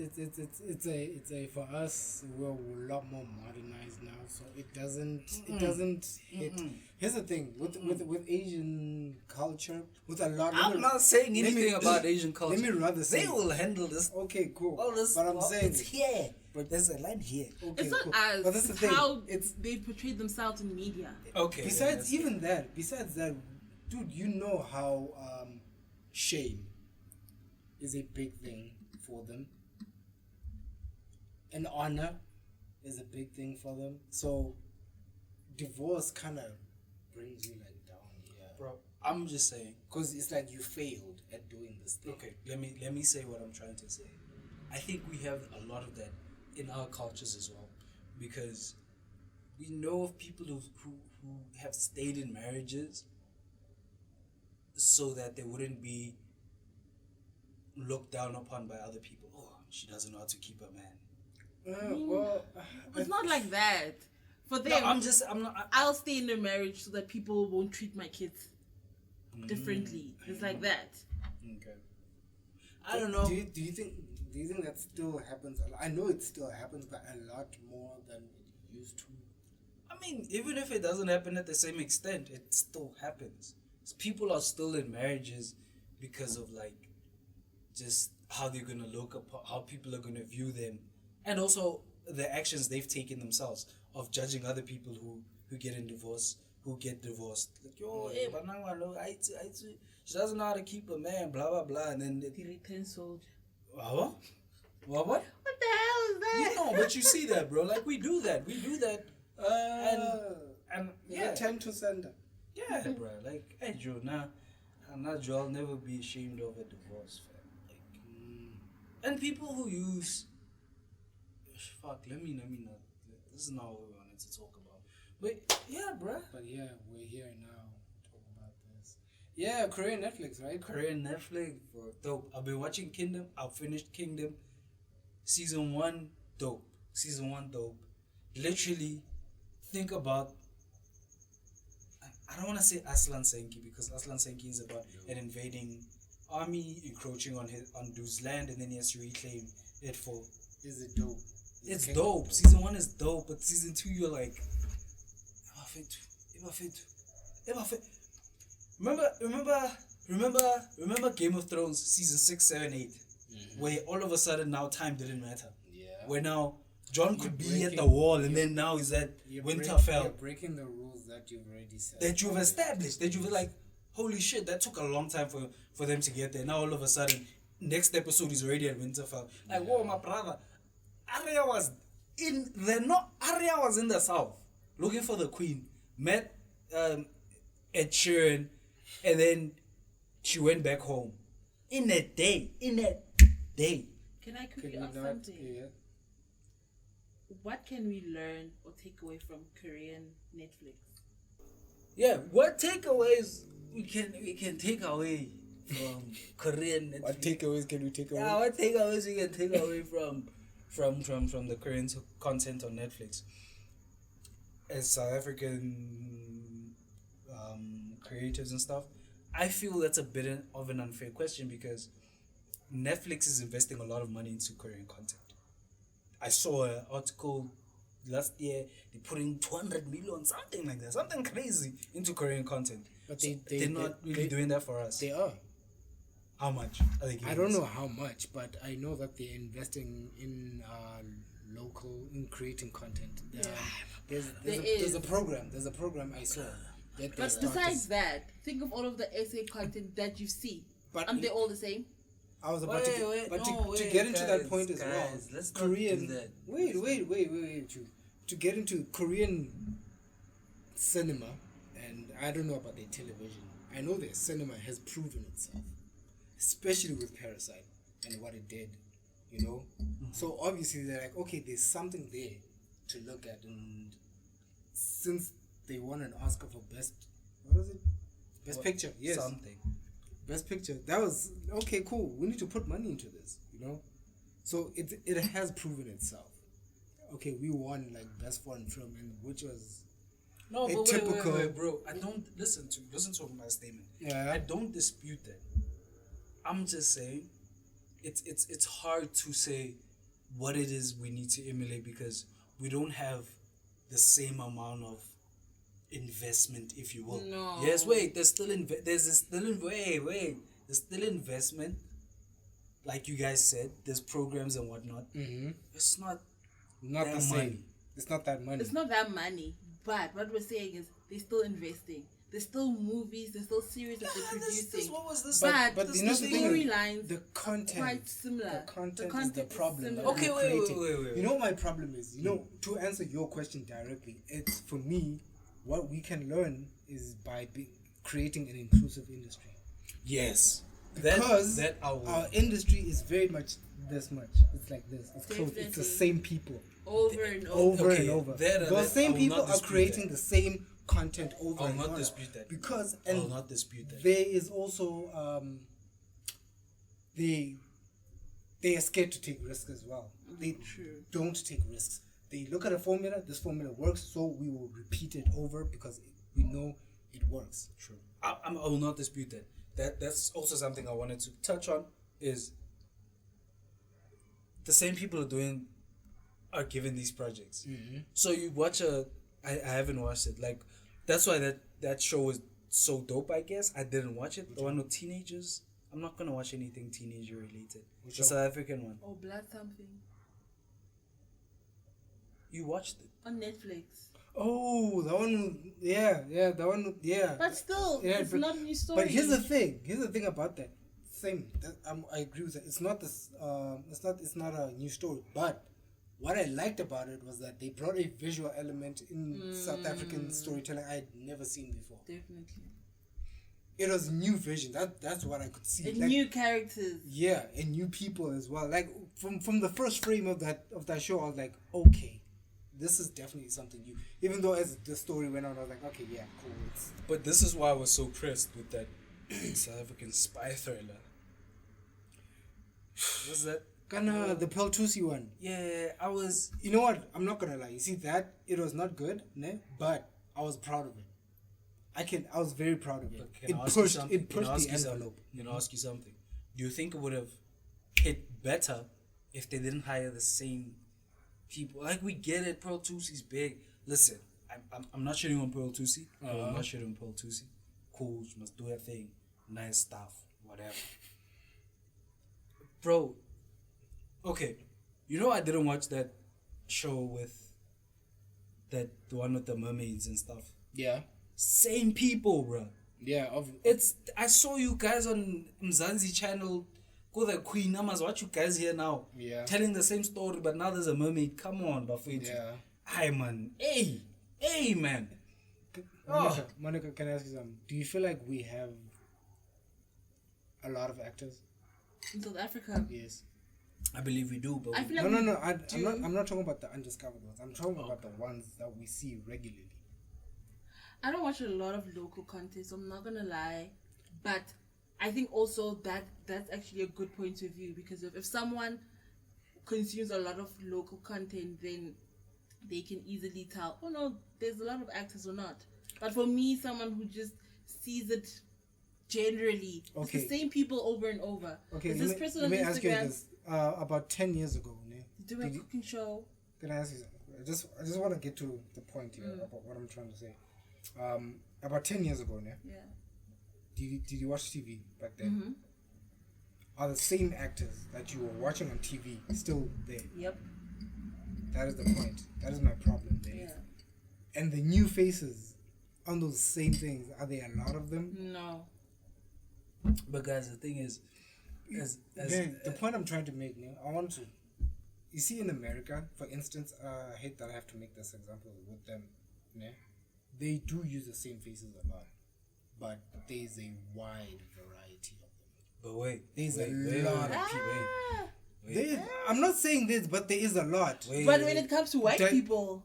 a for us we're a lot more modernized now, so it doesn't hit. Here's the thing with Asian culture, with a lot. I'm not saying anything about Asian culture. Let me rather say they will handle this. Okay, cool. All this, but I'm saying it's here. But there's a line here. Okay, It's not cool. us. But that's the It's thing. how It's they portrayed themselves in media. Okay. besides that, dude, you know how shame is a big thing for them, and honor is a big thing for them. So divorce kind of brings you like down here, Bro, I'm just saying. because it's like you failed at doing this thing. Okay, let me say what I'm trying to say. I think we have a lot of that in our cultures as well, because we know of people who have stayed in marriages so that they wouldn't be looked down upon by other people. Oh, she doesn't know how to keep a man. Well, It's not like that. For them, No, I'm not. I'll stay in a marriage so that people won't treat my kids differently. It's like that. Okay. I don't know. Do you think that still happens a lot? I know it still happens, but a lot more than it used to. I mean, even if it doesn't happen at the same extent, it still happens. People are still in marriages because of just how they're gonna look upon, how people are gonna view them, and also the actions they've taken themselves of judging other people who get divorced. Like, yo, hey, but now I know she doesn't know how to keep a man, blah blah blah, and then The return soldier. what? What? What the hell is that? You know, but you see that, bro. Like we do that. And yeah, Return to sender. yeah, bro. Like, hey, Joe, Joe, I'll never be ashamed of a divorce, fam. And people who use, let me not. This is not what we wanted to talk about. But yeah, bro. But yeah, we're here now to talk about this. Yeah, Korean Netflix, right? Korean Netflix, bro, dope. I've been watching Kingdom. I finished Kingdom. Season 1, dope. Literally, think about. I don't want to say Aslan Senki because Aslan Senki is about an invading army encroaching on dude's land, and then he has to reclaim it for. Is it dope? It's dope. Season 1 is dope, but season 2 you're like, Remember Game of Thrones season 6, 7, 8, where all of a sudden now time didn't matter. where now John could be at the breaking- wall, and then now he's at You're Winterfell. You're breaking the rules that you've already set. That you've established, that you've like, holy shit, that took a long time for them to get there. Now all of a sudden, next episode is already at Winterfell. Like, whoa, my brother, Arya was in the south looking for the queen, met Ed Sheeran, and then she went back home in a day. Can I Could quickly we ask not? something? Yeah. What can we learn or take away from Korean Netflix? Yeah, what takeaways we can take away from Korean Netflix? What takeaways can we take away? Yeah, what takeaways we can take away from the Korean content on Netflix? As South African creatives and stuff, I feel that's a bit of an unfair question because Netflix is investing a lot of money into Korean content. I saw an article last year, they're putting 200 million, something like that, something crazy into Korean content. But They're not really doing that for us. They are. How much are they giving I don't us? know how much, but I know that they're investing in in creating content. There's a program. There's a program I saw. That they But started. besides that, think of all of the essay content that you see. But Aren't they all the same? I was about to Wait, get into that guys, point as well. guys, let's not Korean. do that. Wait. To get into Korean cinema, and I don't know about their television. I know their cinema has proven itself, especially with Parasite and what it did. You know, so obviously they're like, okay, there's something there to look at, and since they won an Oscar for best picture, yes, Something. Best picture. That was okay. Cool. We need to put money into this. You know, so it has proven itself. Okay, we won like best foreign film, and which was No, a but typical. wait, bro. I don't listen to my statement. Yeah. I don't dispute that. I'm just saying, it's hard to say what it is we need to emulate because we don't have the same amount of investment, if you will. No. Yes, wait. There's still investment. Like you guys said, there's programs and whatnot. Mm-hmm. It's not Not that the same. money. It's not that money. It's not that money, but what we're saying is they're still investing. There's still movies, there's still series that they're producing. What was this? But But the you know the thing is, storylines the content, quite similar. The content, The is the content is problem. similar. that Okay, we're wait. creating. You know what my problem is? You know, to answer your question directly, it's for me, what we can learn is by creating an inclusive industry. Yes. Because that I will. our industry is very much this much. It's like this. It's close. It's the Definitely. same people Over and over. over Okay, and over. that- Those I same will people not are dispute creating that. the same content over I'll and not over. dispute that. Because I will and not dispute that. there is also they are scared to take risks as well. They True. don't take risks. They look at a formula. This formula works, so we will repeat it over because we know it works. True. I will not dispute that. That's also something I wanted to touch on. Is the same people are given these projects. Mm-hmm. So you watch I haven't watched it. Like that's why that show was so dope. I guess I didn't watch it. The one with teenagers. I'm not gonna watch anything teenager related. Which The show? South African one. Or Blood Something. You watched it. On Netflix. Oh, that one. Yeah, that one. Yeah. But still, Yeah, it's but- not a new story. But here's the thing. Here's the thing about that. Same. I agree with that. It's not this. It's not a new story. But what I liked about it was that they brought a visual element in South African storytelling I had never seen before. Definitely. It was new vision. That's what I could see. And Like, new characters. yeah, and new people as well. Like from the first frame of that show, I was like, okay, this is definitely something new. Even though as the story went on, I was like, okay, yeah, cool. But this is why I was so pressed with that South African spy thriller. What's that? Kinda the Pearl Tusi one. Yeah, I was. You know what? I'm not gonna lie. You see that it was not good, ne? But I was proud of it. I was very proud of it. But It pushed the envelope. Can I ask you something? Do you think it would have hit better if they didn't hire the same people? Like we get it, Pearl Tusi's big. Listen, I'm not shitting on Pearl Tusi. I'm not shitting on Pearl Tusi. Cool, she must do her thing. Nice stuff, whatever. Bro, okay. You know, I didn't watch that show with the one with the mermaids and stuff. Yeah. Same people, bro. Yeah. I saw you guys on Mzansi channel. Go the Queen. I must watch you guys here now. Yeah. Telling the same story, but now there's a mermaid. Come on, Bafetu. Yeah. Hi, man. Hey, man. Monica, can I ask you something? Do you feel like we have a lot of actors in South Africa? Yes. I believe we do, but I feel like no. I'm not talking about the undiscovered ones. I'm talking about the ones that we see regularly. I don't watch a lot of local content, so I'm not gonna lie, but I think also that's actually a good point of view, because if someone consumes a lot of local content, then they can easily tell, oh no, there's a lot of actors or not. But for me, someone who just sees it generally, it's the same people over and over. Okay, Is this person let on me ask you Instagram this. About 10 years ago, do a cooking show? Can I ask you something? I just want to get to the point here about what I'm trying to say. About 10 years ago, yeah. Did you watch TV back then? Mm-hmm. Are the same actors that you were watching on TV still there? Yep. That is the point. That is my problem there. Yeah. And the new faces on those same things, are there a lot of them? No. But guys, the thing is, the point I'm trying to make, I want to. You see, in America, for instance, I hate that I have to make this example with them. They do use the same faces a lot, but there's a wide variety of them. But wait, there's a lot of people. I'm not saying this, but there is a lot. But when it comes to white people,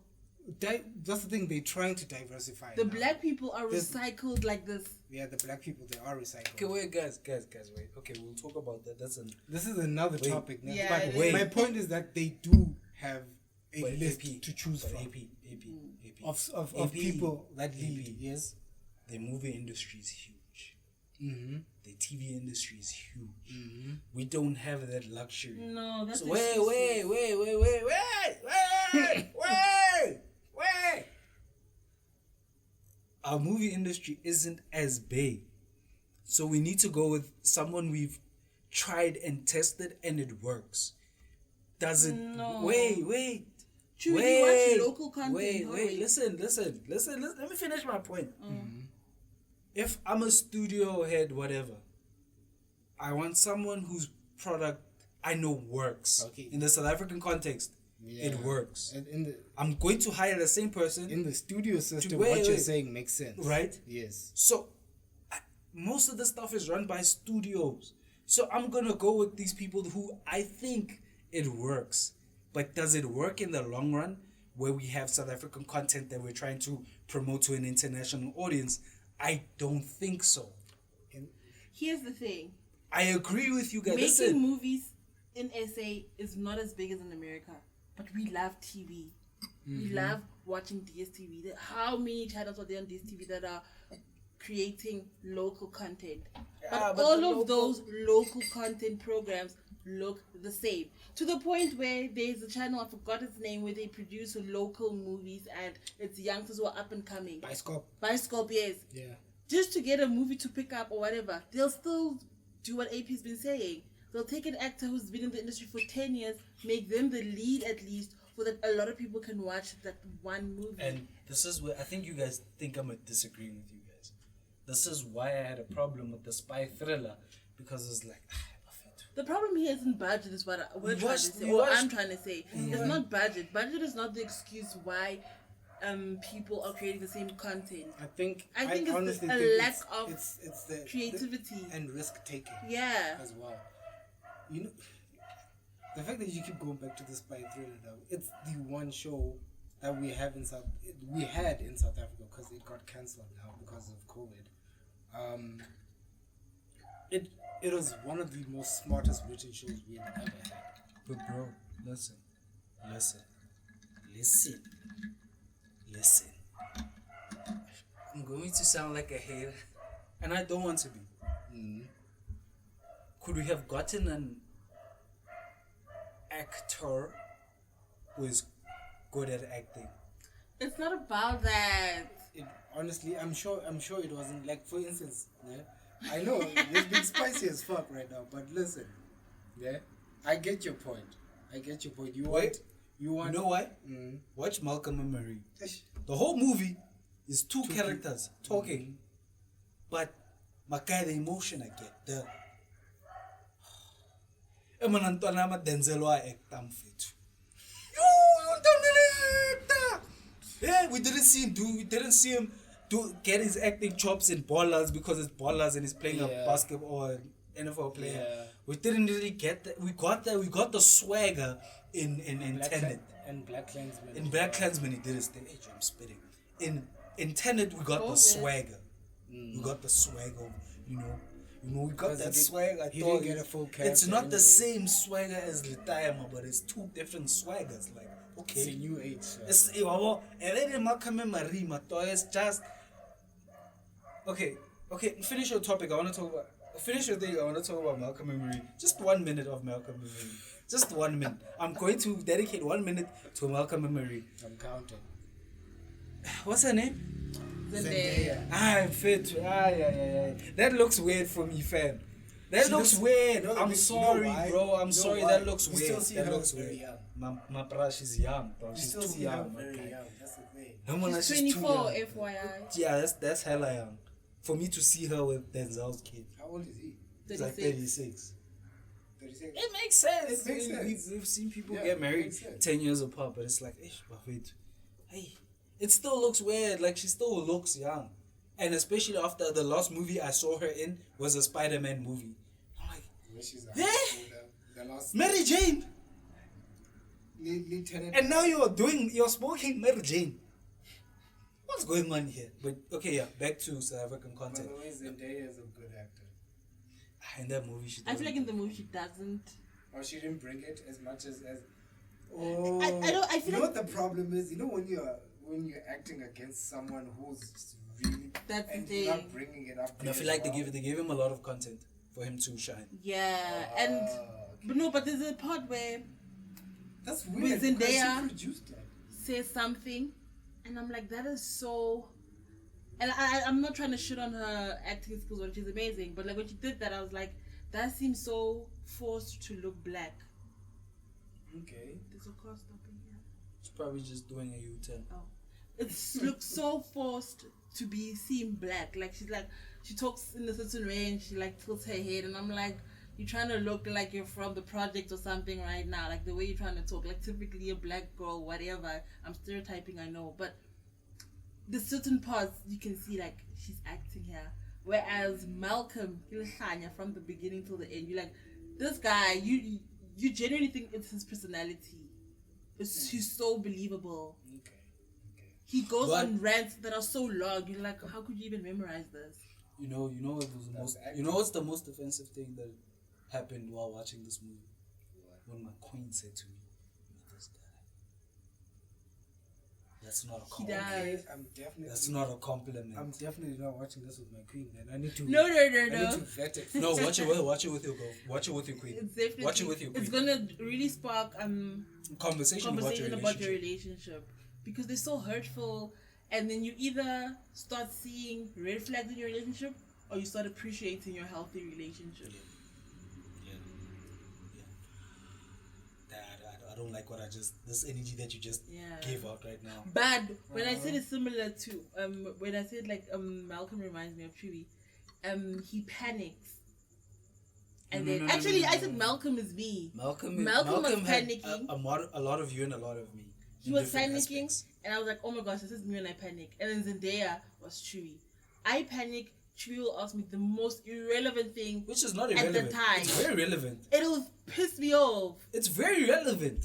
that's the thing. They're trying to diversify. The black people are recycled like this. Yeah, the black people, they are recycled. Okay, wait, guys, wait. Okay, we'll talk about that. This is another topic. Yeah, but my point is that they do have a list to choose from. AP. Of people that lead. Yes. The movie industry is huge. Mm-hmm. The TV industry is huge. Mm-hmm. We don't have that luxury. No, that's wait. Our movie industry isn't as big, so we need to go with someone we've tried and tested and it works. Does it? No. Wait. Chewy, you watch local content. Wait. Listen. Let me finish my point. Mm-hmm. If I'm a studio head, whatever, I want someone whose product I know works. Okay. In the South African context, it works. And I'm going to hire the same person. In the studio system, what you're saying makes sense. Right? Yes. So, most of the stuff is run by studios. So, I'm going to go with these people who I think it works. But does it work in the long run, where we have South African content that we're trying to promote to an international audience? I don't think so. Here's the thing. I agree with you guys. Making movies in SA is not as big as in America, but we love TV. Mm-hmm. We love watching DSTV. How many channels are there on DSTV that are creating local content? But all of those local content programs look the same, to the point where there's a channel, I forgot its name, where they produce local movies and it's youngsters who are up and coming. Bioscope, yes. Yeah. Just to get a movie to pick up or whatever, they'll still do what AP's been saying. They'll take an actor who's been in the industry for 10 years, make them the lead at least, so that a lot of people can watch that one movie. And this is where I think you guys think I'm disagreeing with you guys. This is why I had a problem with the spy thriller, because it's like, the problem here isn't budget, is what I'm trying to say. It's not budget. Budget is not the excuse why people are creating the same content. I think it's a lack of it's the creativity and risk taking. Yeah. As well. You know, the fact that you keep going back to the spy thriller, though, it's the one show that we had in South Africa, because it got cancelled now because of COVID. It was one of the most smartest written shows we have ever had. But bro, listen. I'm going to sound like a hater, and I don't want to be. Mm-hmm. Could we have gotten an actor who is good at acting? It's not about that. Honestly, I'm sure it wasn't. Like, for instance, I know it's being spicy as fuck right now, but listen, I get your point. I get your point. You Wait. want. You know why? Mm. Watch Malcolm and Marie. The whole movie is two characters talking, but Makai the emotion I get. The Emanantwana ma Denzel wa act mfethu. You don't really act. Yeah, we didn't see him get his acting chops in Ballers because it's Ballers and he's playing a basketball or NFL player. Yeah. We didn't really get that. We got the swagger in Tenet. And Black Klansman. In Black Klansman, he did his thing. Hey, I'm spitting. In Tenet, we got the swagger. We got the swagger. You know, we got that swagger. He didn't get a full character. It's not the anyway. same swagger as Litayama, but it's two different swaggers. Like, okay, It's a new age. it's and then Malcolm and Marie, it's just okay. Finish your topic. I want to talk about. Finish your thing. I want to talk about Malcolm and Marie. Just 1 minute of Malcolm and Marie. Just 1 minute. I'm going to dedicate 1 minute to Malcolm and Marie. I'm counting. What's her name? Zendaya. I'm fit. Yeah. That looks weird for me, fam. That looks weird. No, I'm you know sorry, why? bro. I'm You know sorry. why? That looks You weird. still see That her looks very weird. young. My bruh, she's young, bro. You She's still too see her young. very Okay. young. That's the thing. She's She's too 24, young. FYI. Yeah, that's hella young. For me to see her with Denzel's kid. How old is he? It's like 36. 36. 36. It makes sense. It makes sense. We've seen people Yeah, get it married makes sense. 10 years apart, but it's like, wait. Hey, it still looks weird. Like, she still looks young. And especially after the last movie I saw her in was a Spider-Man movie. I'm like, When she's a Yeah. high schooler, the last Mary Jane! Lieutenant. And now you're smoking Mary Jane. What's going on here? But, okay, yeah, back to South African By content. the way, Zendaya is a good actor. In that movie, she I feel like in the doesn't- movie she doesn't. Or she didn't bring it as much as. I don't. I feel You know like what the problem is? You know when you're acting against someone who's really That's the and you're not thing. bringing it up. And I feel like they gave him a lot of content for him to shine. Yeah, and but there's a part where That's weird. Zendaya- because she produced that. says something, and I'm like, that is so. And I'm not trying to shit on her acting skills, which is amazing. But like when she did that, I was like, that seems so forced to look black. Okay. There's a car stopping here. She's probably just doing a U-turn. Oh, it looks so forced to be seen black. Like she talks in a certain way, and she like tilts her head, and I'm like, you're trying to look like you're from the project or something right now. Like the way you're trying to talk, like typically a black girl, whatever. I'm stereotyping, I know, but the certain parts you can see like she's acting here. Whereas Malcolm, from the beginning till the end, you're like, this guy, you genuinely think it's his personality. He's so believable. Okay. He goes But- on rants that are so long. You're like, how could you even memorize this? You know what was the most. acting. You know what's the most offensive thing that happened while watching this movie? When my queen said to me, "Meet this guy." That's not a He compliment. does. I'm definitely. That's not a compliment. I'm definitely not watching this with my queen. Then I need to. No. I need to vet it. No, watch it with your girl. Watch it with your queen. It's definitely. Watch it with your queen. It's gonna really spark Conversation about your about your relationship. relationship because they're so hurtful, and then you either start seeing red flags in your relationship or you start appreciating your healthy relationship. Yeah. I don't like what this energy that you just Yeah. gave out right now. But when I said it's similar to when I said like Malcolm reminds me of Chewy, he panics. And No, then no, actually no, I no, said no. Malcolm is me. Malcolm was had panicking. a lot of you and a lot of me. He in was different panicking, aspects. and I was like, "Oh my gosh, this is me when I panic." And then Zendaya was Chewy. I panic. Chewy will ask me the most irrelevant thing. Which is not At the irrelevant. time. It's very relevant. It'll piss me off. It's very relevant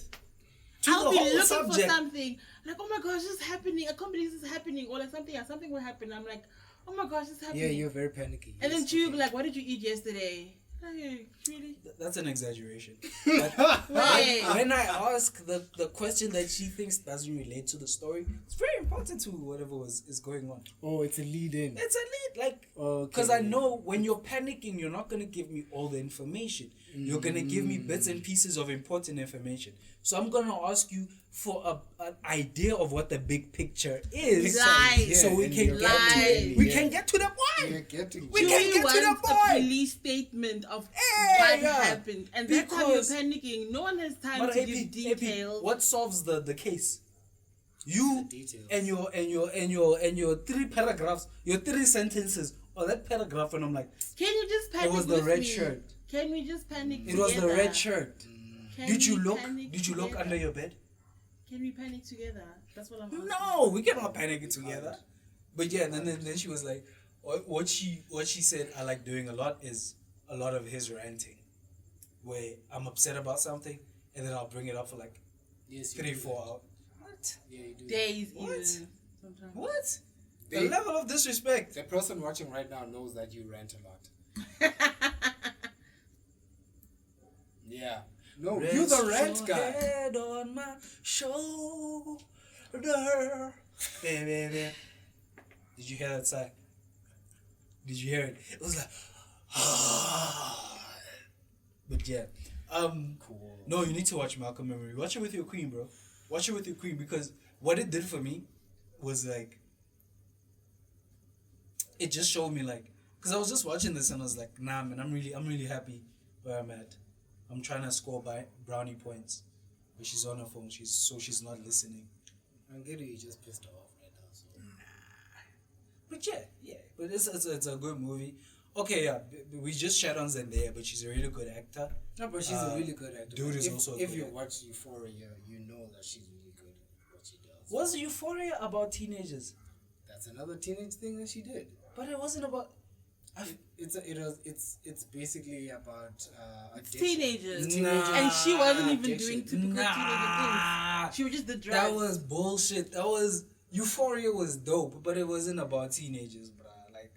to I'll the be whole looking subject. for something like, "Oh my gosh, this is happening. I can't believe this is happening," or like something will happen. I'm like, "Oh my gosh, this is happening." Yeah, you're very panicky. And then Yes, Chewy will okay. be like, "What did you eat yesterday?" Like, really? That's an exaggeration. Wait. When I ask the question that she thinks doesn't relate to the story, it's very important to whatever is going on. Oh, it's a lead in. It's a lead, like, Okay. because I know when you're panicking, you're not gonna give me all the information. You're gonna give me bits and pieces of important information. So I'm gonna ask you for an idea of what the big picture is, Lies. so we and can you're get to getting it. We it. can get to the point. You're getting We it. can Chewy get to the wants a point. police statement of Yeah, what yeah. happened, and that's how you're Because- panicking. No one has time But to AP, give details. what solves the case? You The details. and your 3 paragraphs, your 3 sentences, or that paragraph, and I'm like, Can you just panic? it was the with red me? shirt. Can we just panic? It was the together? red shirt. Can Did you we look? panic Did you look together? under your bed? Can we panic together? That's what I'm asking. No, we cannot panic it together. But yeah, then she was like, what she said I like doing a lot is a lot of his ranting, where I'm upset about something and then I'll bring it up for like Yes, you 3, do 4 that. hours. What? Yeah, you do. Days What? even. Sometimes. What? The They- level of disrespect. The person watching right now knows that you rant a lot. Yeah. No, you're the rant Rest guy. your head on my shoulder. Baby. Did you hear that sigh? Did you hear it? It was like, but yeah. Cool. No, you need to watch Malcolm Memory. Watch it with your queen, bro. Watch it with your queen, because what it did for me was like, it just showed me like, because I was just watching this and I was like, nah, man, I'm really happy where I'm at. I'm trying to score by brownie points, but she's on her phone. She's not listening. I'm getting you just pissed off right now. So. But yeah. But it's a good movie. Okay, yeah, we just shat on Zendaya, but she's a really good actor. No, but she's a really good actor. dude is if, also a if good you actor. watch Euphoria, you know that she's really good at what she does. Was Euphoria about teenagers? That's another teenage thing that she did. But it wasn't about. It's basically about addiction. Teenagers. Teenagers. And she wasn't even Addiction. doing typical teenager things. She was just the drugs. That was bullshit. That was Euphoria was dope, but it wasn't about teenagers, bruh. Like,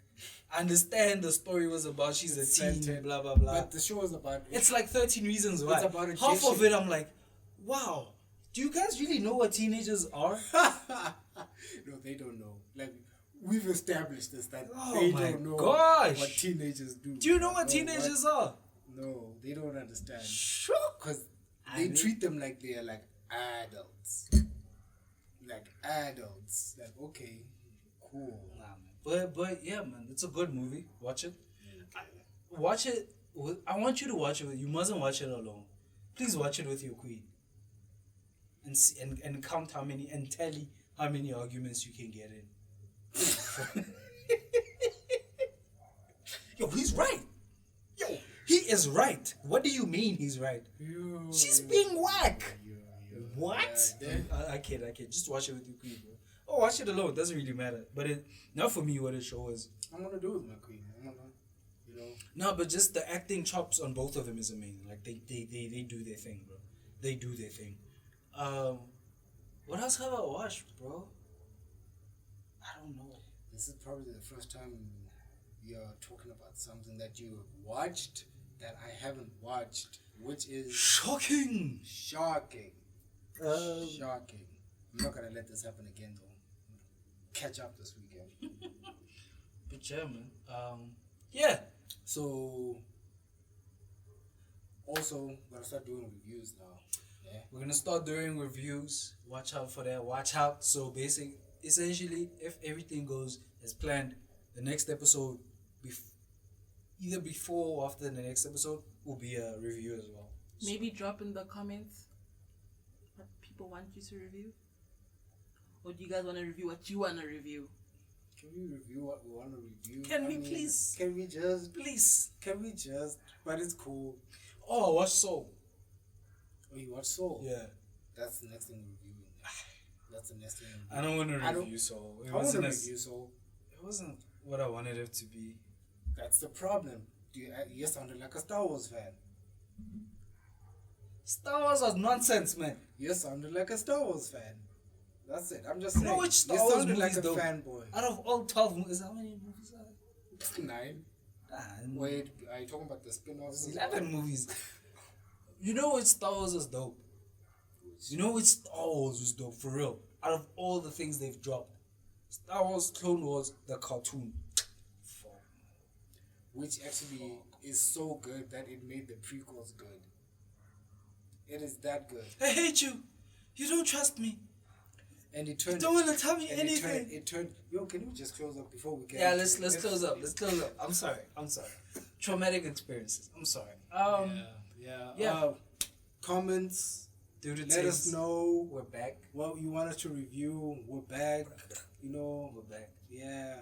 I understand the story was about she's It's a teen, centered. blah blah blah. But the show is about It's like 13 Reasons Why. It's about Half of addiction. it, I'm like, wow. Do you guys really know what teenagers are? no, they don't know. Like we've established this that Oh they my don't know gosh. what teenagers do. Do you know what teenagers are? No, they don't understand Sure. because I they mean- treat them like they are like adults. Like adults. Like okay, cool. Nah, man. But yeah, man, it's a good movie. Watch it. Watch it. I want you to watch it. You mustn't watch it alone. Please watch it with your queen. And see, and count how many and tally how many arguments you can get in. Yo, he's right. Yo, he is right. What do you mean he's right? She's being whack. What? I kid. Just watch it with your queen, bro. Oh, watch it alone. It doesn't really matter. But it not for me what it shows. I'm gonna do it with my queen. I'm gonna, you know. No, but just the acting chops on both of them is amazing. Like they do their thing, bro. They do their thing. What else have I watched, bro? I don't know. This is probably the first time we are talking about something that you watched that I haven't watched, which is Shocking. shocking. Um, Shocking. I'm not gonna let this happen again though. Catch up this weekend. But yeah, man. Yeah. So also gotta start doing reviews now. Yeah. We're gonna start doing reviews. Watch out for that. Watch out. So essentially, if everything goes as planned, the next episode, either before or after the next episode, will be a review as well. Maybe drop in the comments what people want you to review. Or do you guys want to review what you want to review? Can we review what we want to review? Can we please? Can we just? Please. Can we just? But it's cool. Oh, watch Soul. Oh, you watch Soul? Yeah. That's the next thing we're reviewing. That's the next thing. I don't want to I don't- review Soul. It I want to wasn't as, review Soul. it wasn't what I wanted it to be. That's the problem. You sounded like a Star Wars fan. Star Wars was nonsense, man. You sounded like a Star Wars fan. That's it. I'm just saying. know which Star you Wars sounded like movies a though? fanboy. Out of all 12 movies, how many movies are there? 9. Ah, Wait, are you talking about the spin-offs? 11 movies. You know which Star Wars is dope? You know which Star Wars was dope, for real? Out of all the things they've dropped. Star Wars Clone Wars, the cartoon. Fuck. Which actually is so good that it made the prequels good. It is that good. I hate you. You don't trust me. And it You turned. don't want to tell me and anything. It turned. Yo, can you just close up before we get? Yeah, let's close up. Let's close up. I'm sorry. Traumatic experiences. I'm sorry. Yeah. Comments. Do the Let us know We're back. what you want us to review. We're back. You know. We're back. Yeah.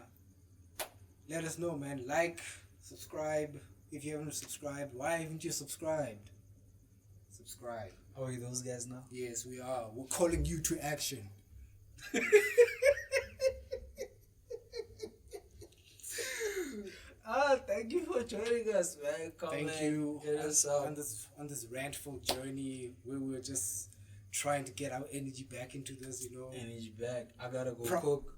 Let us know, man. Like, subscribe. If you haven't subscribed, why haven't you subscribed? Subscribe. Are we those guys now? Yes, we are. We're calling you to action. Thank you for joining us, man. Thank you Hit us up. on this rantful journey where we're just trying to get our energy back into this, you know. Energy back. I gotta go cook.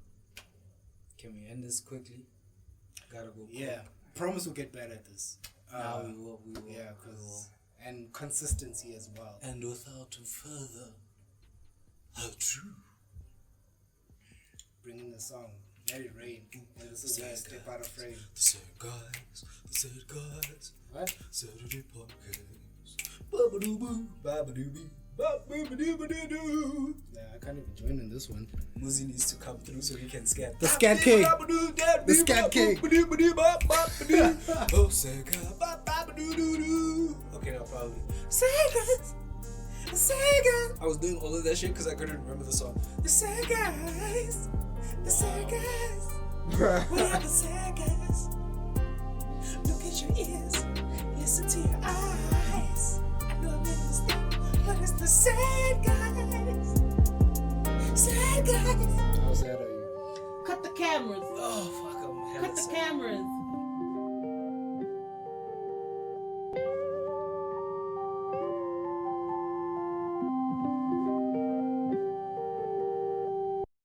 Can we end this quickly? Gotta go cook. Yeah. Promise we'll get better at this. Now we will. Yeah, and consistency as well. And without further ado, Bring in the song. Let it rain. And this is where I step out of frame. the sad guys. What? Saturday podcast. Ba-ba-doo-boo, ba-ba-doo-bee, ba-ba-doo-ba-doo-ba-doo-doo. Yeah, I can't even join in this one. Muzi needs to come through so we can scat. The scat king. The scat king. Oh, Sega. Okay, no, probably. Sega. I was doing all of that shit because I couldn't remember the song. The Segas. The Segas. What are the Segas? Look at your ears. Listen to your eyes. I know I made a mistake, but it's the sad guys. Sad guys. How sad are you? Cut the cameras. Oh, fuck, I'm hella Cut the sad. cameras.